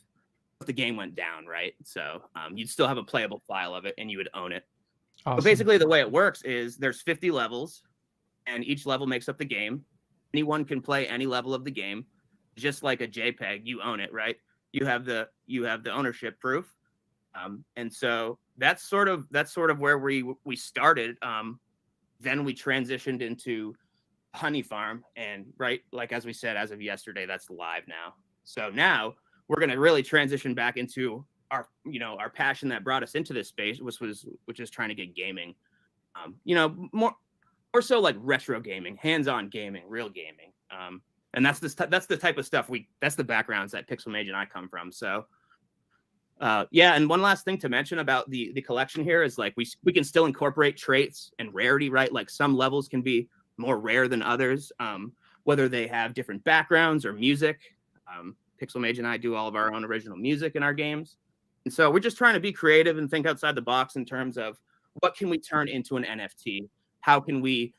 the game went down, right? So you'd still have a playable file of it, and you would own it. Awesome. But basically the way it works is there's 50 levels, and each level makes up the game. Anyone can play any level of the game, just like a JPEG. You own it, right? You have the ownership proof, and so that's sort of where we started. Then we transitioned into Honey Farm, and right, like as we said, as of yesterday, that's live now. So now we're going to really transition back into our passion that brought us into this space, which is trying to get gaming, more so like retro gaming, hands-on gaming, real gaming. And that's the type of stuff that's the backgrounds that Pixelmage and I come from. So and one last thing to mention about the collection here is like we can still incorporate traits and rarity, right? Like some levels can be more rare than others, whether they have different backgrounds or music. Pixelmage and I do all of our own original music in our games. And so we're just trying to be creative and think outside the box in terms of what can we turn into an NFT? How can we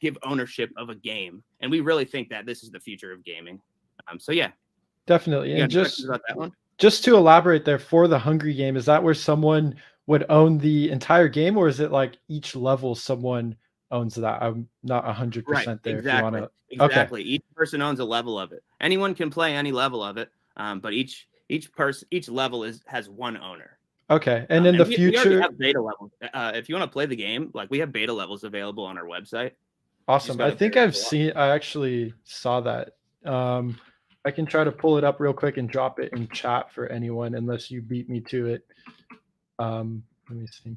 give ownership of a game? And we really think that this is the future of gaming. So yeah. Definitely. And just about that one? Just to elaborate there, for the Hungry game, is that where someone would own the entire game, or is it like each level someone owns that? I'm not 100% there. Exactly. If you want to. Exactly. Okay. Each person owns a level of it. Anyone can play any level of it, but each level has one owner. Okay. And in the future, we already have beta levels. If you want to play the game, like we have beta levels available on our website. Awesome. I think I actually saw that. I can try to pull it up real quick and drop it in chat for anyone, unless you beat me to it. Let me see.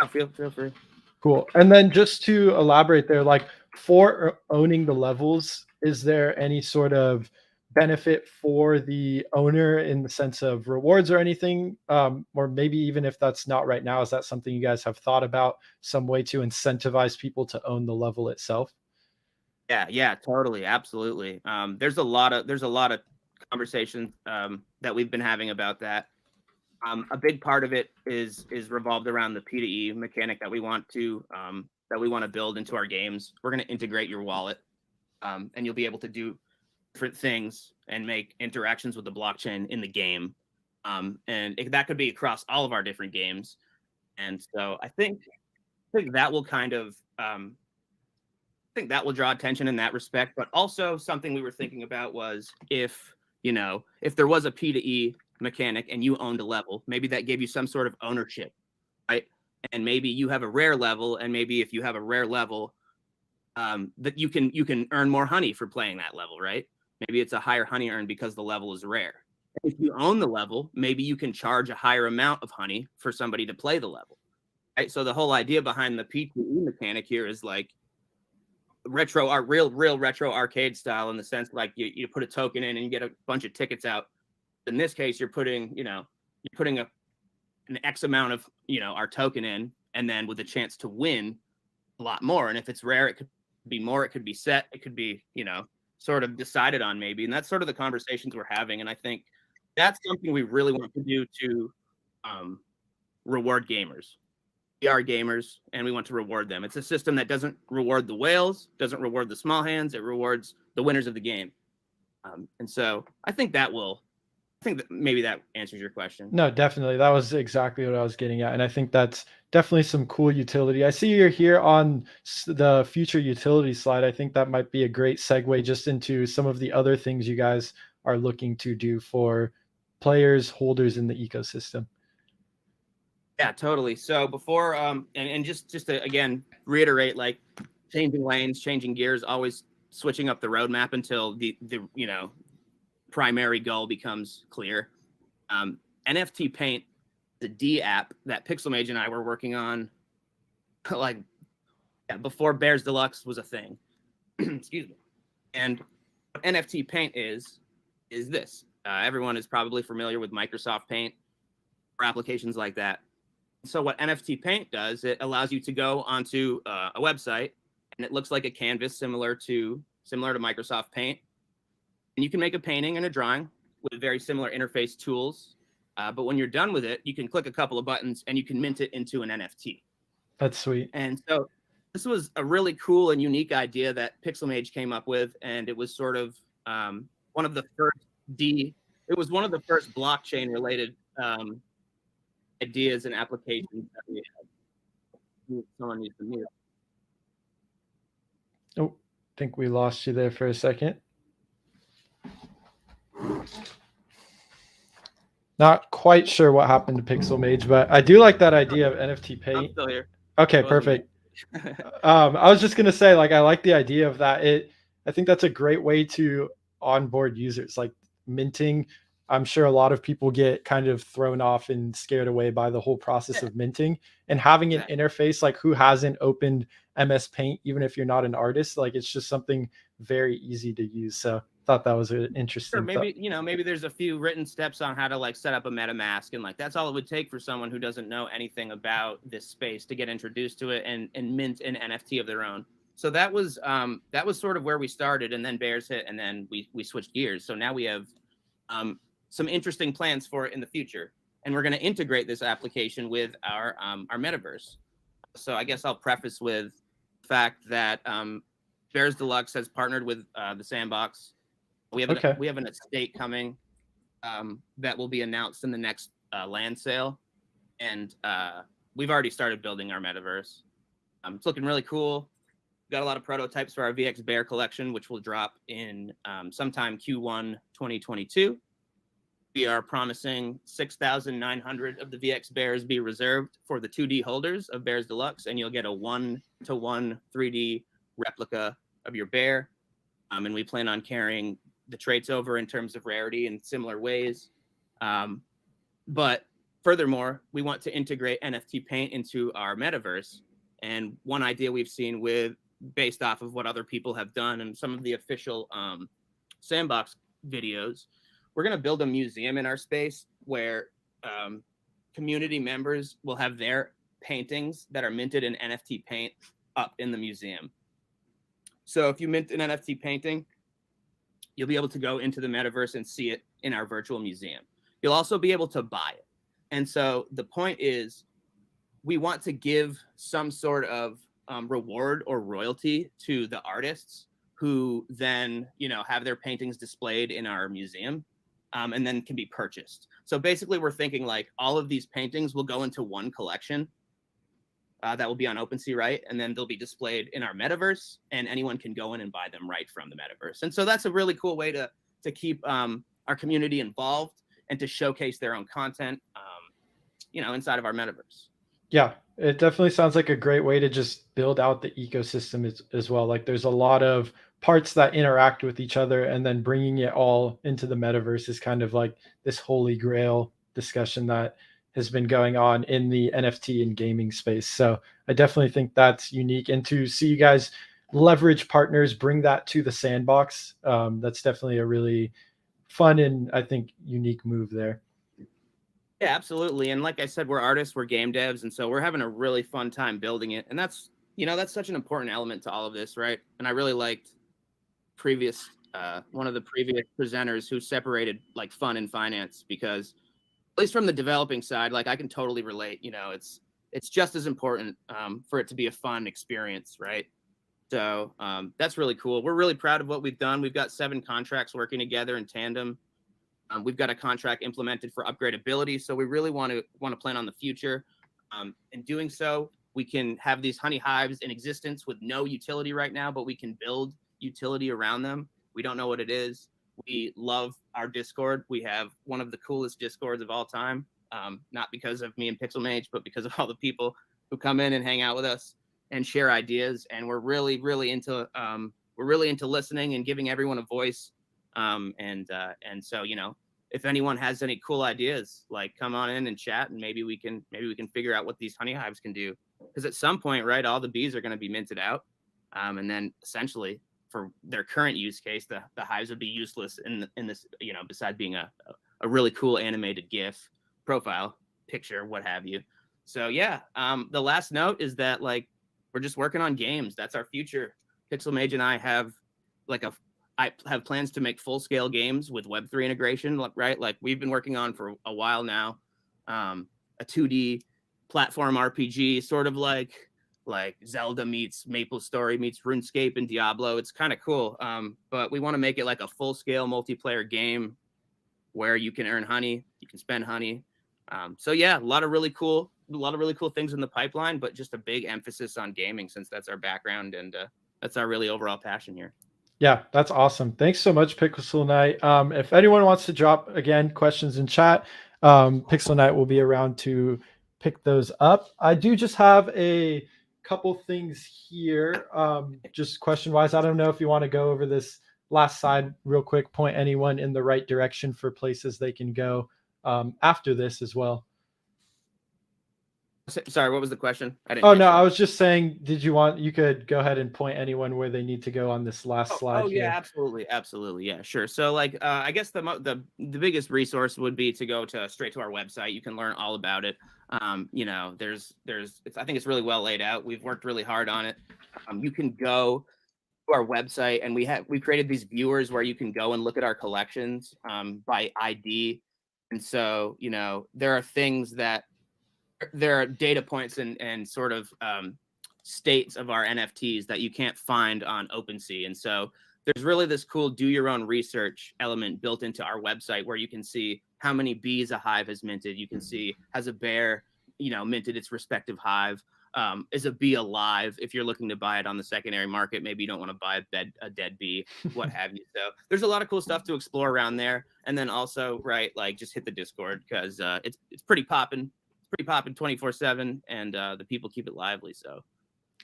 Oh, feel free. Cool. And then just to elaborate there, like for owning the levels, is there any sort of benefit for the owner in the sense of rewards or anything? Or maybe even if that's not right now, is that something you guys have thought about, some way to incentivize people to own the level itself? Yeah, totally. Absolutely. There's a lot of conversations that we've been having about that. A big part of it is revolved around the P2E mechanic that we want to build into our games. We're going to integrate your wallet, and you'll be able to do different things and make interactions with the blockchain in the game. That could be across all of our different games. And so I think that will kind of that will draw attention in that respect. But also something we were thinking about was if there was a P2E mechanic and you owned a level, maybe that gave you some sort of ownership, right? And maybe you have a rare level, and maybe if you have a rare level, that you can earn more honey for playing that level, right? Maybe it's a higher honey earned because the level is rare. If you own the level, maybe you can charge a higher amount of honey for somebody to play the level, right? So the whole idea behind the P2E mechanic here is like real retro arcade style, in the sense like you put a token in and you get a bunch of tickets out. In this case, you're putting an X amount of our token in, and then with a chance to win a lot more. And if it's rare, it could be more, it could be set, it could be sort of decided on maybe. And that's sort of the conversations we're having. And I think that's something we really want to do to reward gamers. We are gamers, and we want to reward them. It's a system that doesn't reward the whales, doesn't reward the small hands. It rewards the winners of the game. And so I think that will think that maybe that answers your question. No, definitely. That was exactly what I was getting at. And I think that's definitely some cool utility. I see you're here on the future utility slide. I think that might be a great segue just into some of the other things you guys are looking to do for players, holders in the ecosystem. Yeah, totally. So before, and just to, again, reiterate, like changing lanes, changing gears, always switching up the roadmap until the primary goal becomes clear. NFT Paint, the D app that Pixelmage and I were working on, like before Bears Deluxe was a thing. Excuse me. And what NFT Paint is this. Everyone is probably familiar with Microsoft Paint or applications like that. So what NFT Paint does, it allows you to go onto a website, and it looks like a canvas similar to Microsoft Paint. And you can make a painting and a drawing with very similar interface tools. But when you're done with it, you can click a couple of buttons and you can mint it into an NFT. That's sweet. And so this was a really cool and unique idea that Pixelmage came up with. And it was sort of one of the first blockchain related ideas and applications that we had. Someone needs to mute. Oh, I think we lost you there for a second. Not quite sure what happened to Pixelmage, but I do like that idea of NFT Paint. I'm still here. Okay, perfect. I was just gonna say, like, I like the idea of that. I think that's a great way to onboard users, like minting. I'm sure a lot of people get kind of thrown off and scared away by the whole process of minting, and having an interface, like who hasn't opened MS Paint, even if you're not an artist, like it's just something very easy to use. So I thought that was an interesting. Sure, maybe there's a few written steps on how to like set up a MetaMask, and like that's all it would take for someone who doesn't know anything about this space to get introduced to it and mint an NFT of their own. So that was sort of where we started, and then Bears hit, and then we switched gears. So now we have some interesting plans for it in the future, and we're going to integrate this application with our metaverse. So I guess I'll preface with the fact that Bears Deluxe has partnered with the Sandbox. We have an estate coming that will be announced in the next land sale, and we've already started building our metaverse. It's looking really cool. We've got a lot of prototypes for our VX Bear collection, which will drop in sometime Q1 2022. We are promising 6,900 of the VX Bears be reserved for the 2D holders of Bears Deluxe, and you'll get a 1-to-1 3D replica of your bear. And we plan on carrying the traits over in terms of rarity in similar ways. But furthermore, we want to integrate NFT Paint into our metaverse. And one idea we've seen based off of what other people have done and some of the official Sandbox videos, we're going to build a museum in our space where community members will have their paintings that are minted in NFT Paint up in the museum. So if you mint an NFT painting, you'll be able to go into the metaverse and see it in our virtual museum. You'll also be able to buy it. And so the point is, we want to give some sort of reward or royalty to the artists who then, have their paintings displayed in our museum. And then can be purchased. So basically, we're thinking like all of these paintings will go into one collection that will be on OpenSea, right? And then they'll be displayed in our metaverse, and anyone can go in and buy them right from the metaverse. And so that's a really cool way to keep our community involved and to showcase their own content, inside of our metaverse. Yeah, it definitely sounds like a great way to just build out the ecosystem as well. Like there's a lot of parts that interact with each other, and then bringing it all into the metaverse is kind of like this holy grail discussion that has been going on in the NFT and gaming space. So I definitely think that's unique, and to see you guys leverage partners, bring that to the Sandbox, that's definitely a really fun and I think unique move there. Yeah, absolutely. And like I said, we're artists, we're game devs, and so we're having a really fun time building it. And that's such an important element to all of this, right? And I really liked one of the previous presenters who separated like fun and finance, because at least from the developing side, like I can totally relate. It's just as important for it to be a fun experience, right? So that's really cool. We're really proud of what we've done. We've got 7 contracts working together in tandem. We've got a contract implemented for upgradability, so we really want to plan on the future. In doing so, we can have these honey hives in existence with no utility right now, but we can build utility around them. We don't know what it is. We love our Discord. We have one of the coolest Discords of all time, not because of me and Pixelmage, but because of all the people who come in and hang out with us and share ideas. And we're really into listening and giving everyone a voice. And so, you know, if anyone has any cool ideas, like come on in and chat, and maybe we can figure out what these honey hives can do. Because at some point, right, all the bees are going to be minted out, and then essentially, for their current use case, the hives would be useless in this, you know, besides being a really cool animated GIF profile picture, what have you. So yeah, the last note is that, like, we're just working on games. That's our future. Pixelmage and I have I have plans to make full scale games with Web3 integration, right? Like we've been working on for a while now, a 2D platform RPG, sort of like Zelda meets MapleStory meets RuneScape and Diablo. It's kind of cool. But we want to make it like a full scale multiplayer game where you can earn honey, you can spend honey. So yeah, a lot of really cool things in the pipeline, but just a big emphasis on gaming since that's our background and that's our really overall passion here. Yeah, that's awesome. Thanks so much, Pixel Knight. If anyone wants to drop, again, questions in chat, Pixel Knight will be around to pick those up. I do just have a couple things here, just question-wise. I don't know if you want to go over this last side real quick, point anyone in the right direction for places they can go after this as well. Sorry, what was the question? I was just saying, you could go ahead and point anyone where they need to go on this last slide. Yeah, absolutely. Yeah, sure. So like, I guess the biggest resource would be to go straight to our website. You can learn all about it. You know, I think it's really well laid out. We've worked really hard on it. You can go to our website, and we created these viewers where you can go and look at our collections by ID. And so, you know, there are data points and sort of states of our NFTs that you can't find on OpenSea. And so there's really this cool do your own research element built into our website where you can see how many bees a hive has minted. You can see, has a bear, you know, minted its respective hive? Is a bee alive? If you're looking to buy it on the secondary market, maybe you don't want to buy a dead bee, what have you. So there's a lot of cool stuff to explore around there. And then also, right, like just hit the Discord because it's pretty popping. 24/7, and the people keep it lively, so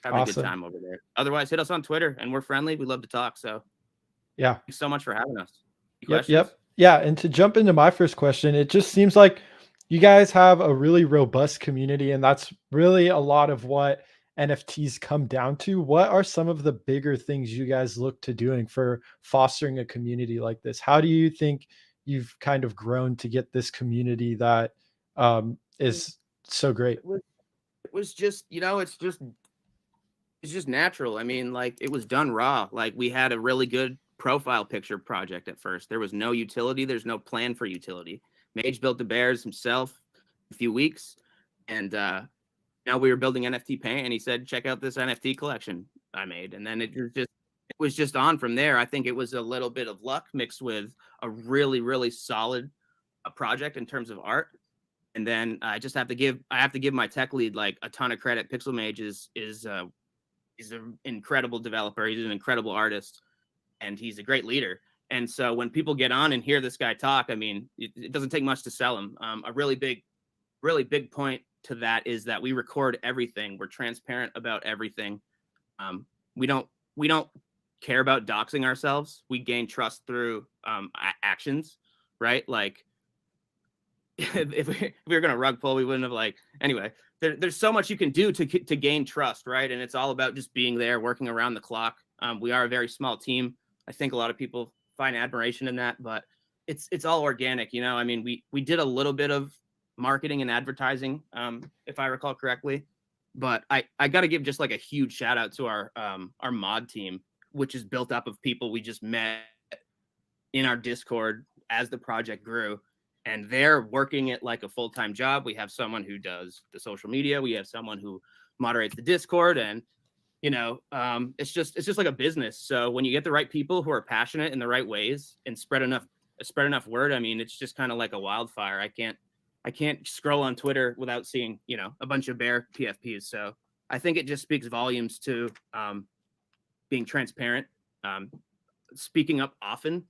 having awesome. A good time over there. Otherwise, hit us on Twitter, and we're friendly. We love to talk. So yeah, thanks so much for having us. Yep. Yeah, and to jump into my first question, it just seems like you guys have a really robust community, and that's really a lot of what NFTs come down to. What are some of the bigger things you guys look to doing for fostering a community like this? How do you think you've kind of grown to get this community that is so great? It was just, you know, it's just natural. I mean, like it was done raw. Like we had a really good profile picture project at first. There was no utility. There's no plan for utility. Mage built the bears himself in a few weeks. And now we were building NFT Paint, and he said, check out this NFT collection I made. And then it was just on from there. I think it was a little bit of luck mixed with a really, really solid project in terms of art. And then I have to give my tech lead like a ton of credit. Pixelmage is an incredible developer. He's an incredible artist, and he's a great leader. And so when people get on and hear this guy talk, I mean, it doesn't take much to sell him. A really big point to that is that we record everything. We're transparent about everything. We don't care about doxing ourselves. We gain trust through actions, right? Like if we were going to rug pull, we wouldn't have like, anyway, there's so much you can do to gain trust, right? And it's all about just being there, working around the clock. We are a very small team. I think a lot of people find admiration in that, but it's all organic, you know? I mean, we did a little bit of marketing and advertising, if I recall correctly, but I got to give just like a huge shout out to our mod team, which is built up of people we just met in our Discord as the project grew. And they're working it like a full-time job. We have someone who does the social media. We have someone who moderates the Discord, and you know, it's just like a business. So when you get the right people who are passionate in the right ways and spread enough spread enough word, I mean, it's just kind of like a wildfire. I can't scroll on Twitter without seeing, you know, a bunch of bear PFPs. So I think it just speaks volumes to being transparent, speaking up often,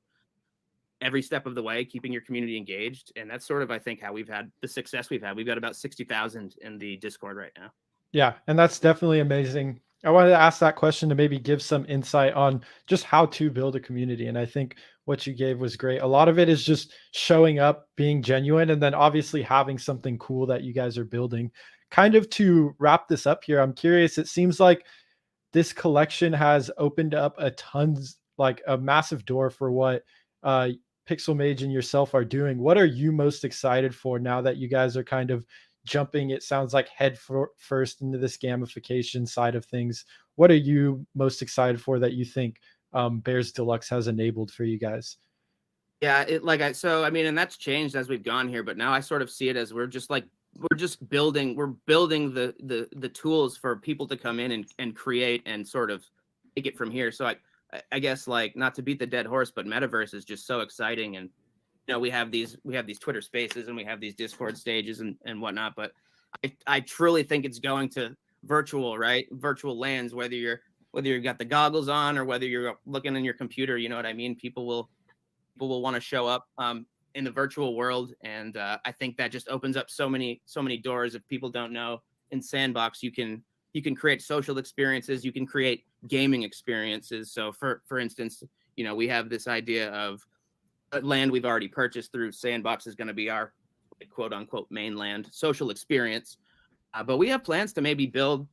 every step of the way, keeping your community engaged. And that's sort of, I think, how we've had the success we've had. We've got about 60,000 in the Discord right now. Yeah, and that's definitely amazing. I wanted to ask that question to maybe give some insight on just how to build a community. And I think what you gave was great. A lot of it is just showing up, being genuine, and then obviously having something cool that you guys are building. Kind of to wrap this up here, I'm curious, it seems like this collection has opened up like a massive door for what Pixel Mage and yourself are doing. What are you most excited for now that you guys are kind of jumping, it sounds like, first into this gamification side of things? What are you most excited for that you think Bears Deluxe has enabled for you guys? Yeah, I mean, and that's changed as we've gone here, but now I sort of see it as we're just building the tools for people to come in and create and sort of take it from here. So I guess, like, not to beat the dead horse, but metaverse is just so exciting. And you know, we have these Twitter spaces and we have these Discord stages and whatnot, but I truly think it's going to virtual, right? Virtual lands, whether you've got the goggles on or whether you're looking in your computer, you know what I mean? People will want to show up in the virtual world. And I think that just opens up so many doors. If people don't know, in Sandbox, you can create social experiences, you can create gaming experiences. So for instance, you know, we have this idea of land we've already purchased through Sandbox is going to be our quote unquote mainland social experience. But we have plans to maybe purchase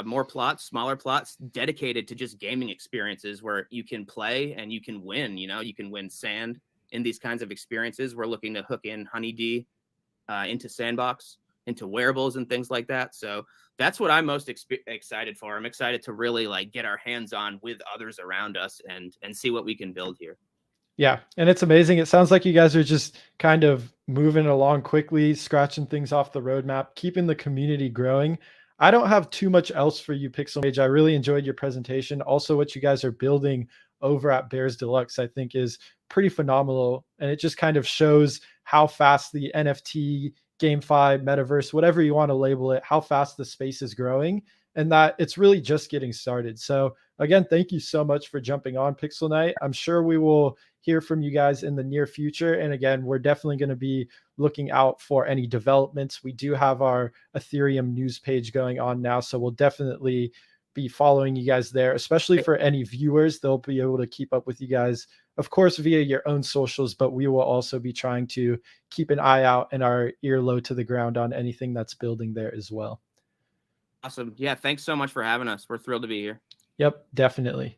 more plots, smaller plots dedicated to just gaming experiences where you can play and you can win. You know, you can win sand in these kinds of experiences. We're looking to hook in Honeybee into Sandbox, into wearables and things like that. So that's what I'm most excited for. I'm excited to really like get our hands on with others around us and see what we can build here. Yeah, and it's amazing. It sounds like you guys are just kind of moving along quickly, scratching things off the roadmap, keeping the community growing. I don't have too much else for you, Pixel Mage. I really enjoyed your presentation. Also, what you guys are building over at Bears Deluxe, I think, is pretty phenomenal. And it just kind of shows how fast the NFT, GameFi, metaverse, whatever you want to label it, how fast the space is growing, and that it's really just getting started. So again, thank you so much for jumping on, Pixel Knight. I'm sure we will hear from you guys in the near future. And again, we're definitely going to be looking out for any developments. We do have our Ethereum news page going on now, so we'll definitely be following you guys there, especially for any viewers. They'll be able to keep up with you guys, of course, via your own socials, but we will also be trying to keep an eye out and our ear low to the ground on anything that's building there as well. Awesome. Yeah, thanks so much for having us. We're thrilled to be here. Yep, definitely.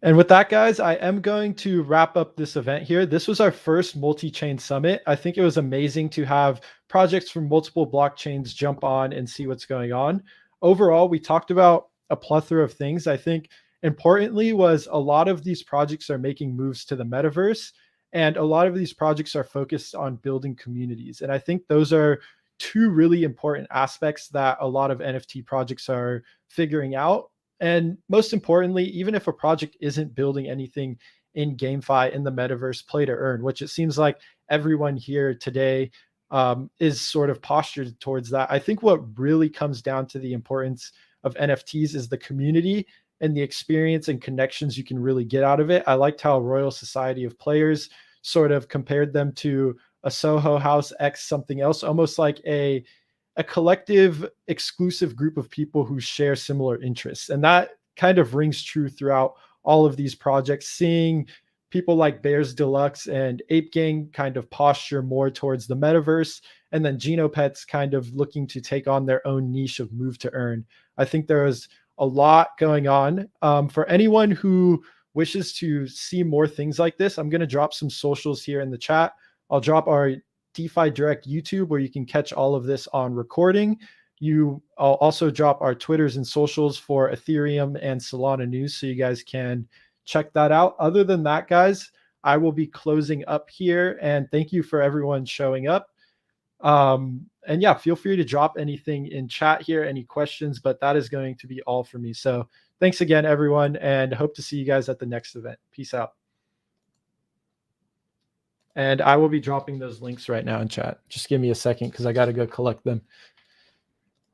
And with that, guys, I am going to wrap up this event here. This was our first multi-chain summit. I think it was amazing to have projects from multiple blockchains jump on and see what's going on. Overall, we talked about a plethora of things. I think importantly was a lot of these projects are making moves to the metaverse, and a lot of these projects are focused on building communities. And I think those are two really important aspects that a lot of NFT projects are figuring out. And most importantly, even if a project isn't building anything in GameFi, in the metaverse, play to earn, which it seems like everyone here today is sort of postured towards that. I think what really comes down to the importance of NFTs is the community and the experience and connections you can really get out of it. I liked how Royal Society of Players sort of compared them to a Soho House X something else, almost like a collective exclusive group of people who share similar interests. And that kind of rings true throughout all of these projects, seeing people like Bears Deluxe and Ape Gang kind of posture more towards the metaverse, and then Genopets kind of looking to take on their own niche of move to earn. I think there is a lot going on. For anyone who wishes to see more things like this, I'm going to drop some socials here in the chat. I'll drop our DeFi Direct YouTube where you can catch all of this on recording. I'll also drop our Twitters and socials for Ethereum and Solana news, so you guys can check that out. Other than that, guys, I will be closing up here, and thank you for everyone showing up. And yeah, feel free to drop anything in chat here, any questions, but that is going to be all for me. So thanks again, everyone, and hope to see you guys at the next event. Peace out. And I will be dropping those links right now in chat. Just give me a second because I got to go collect them.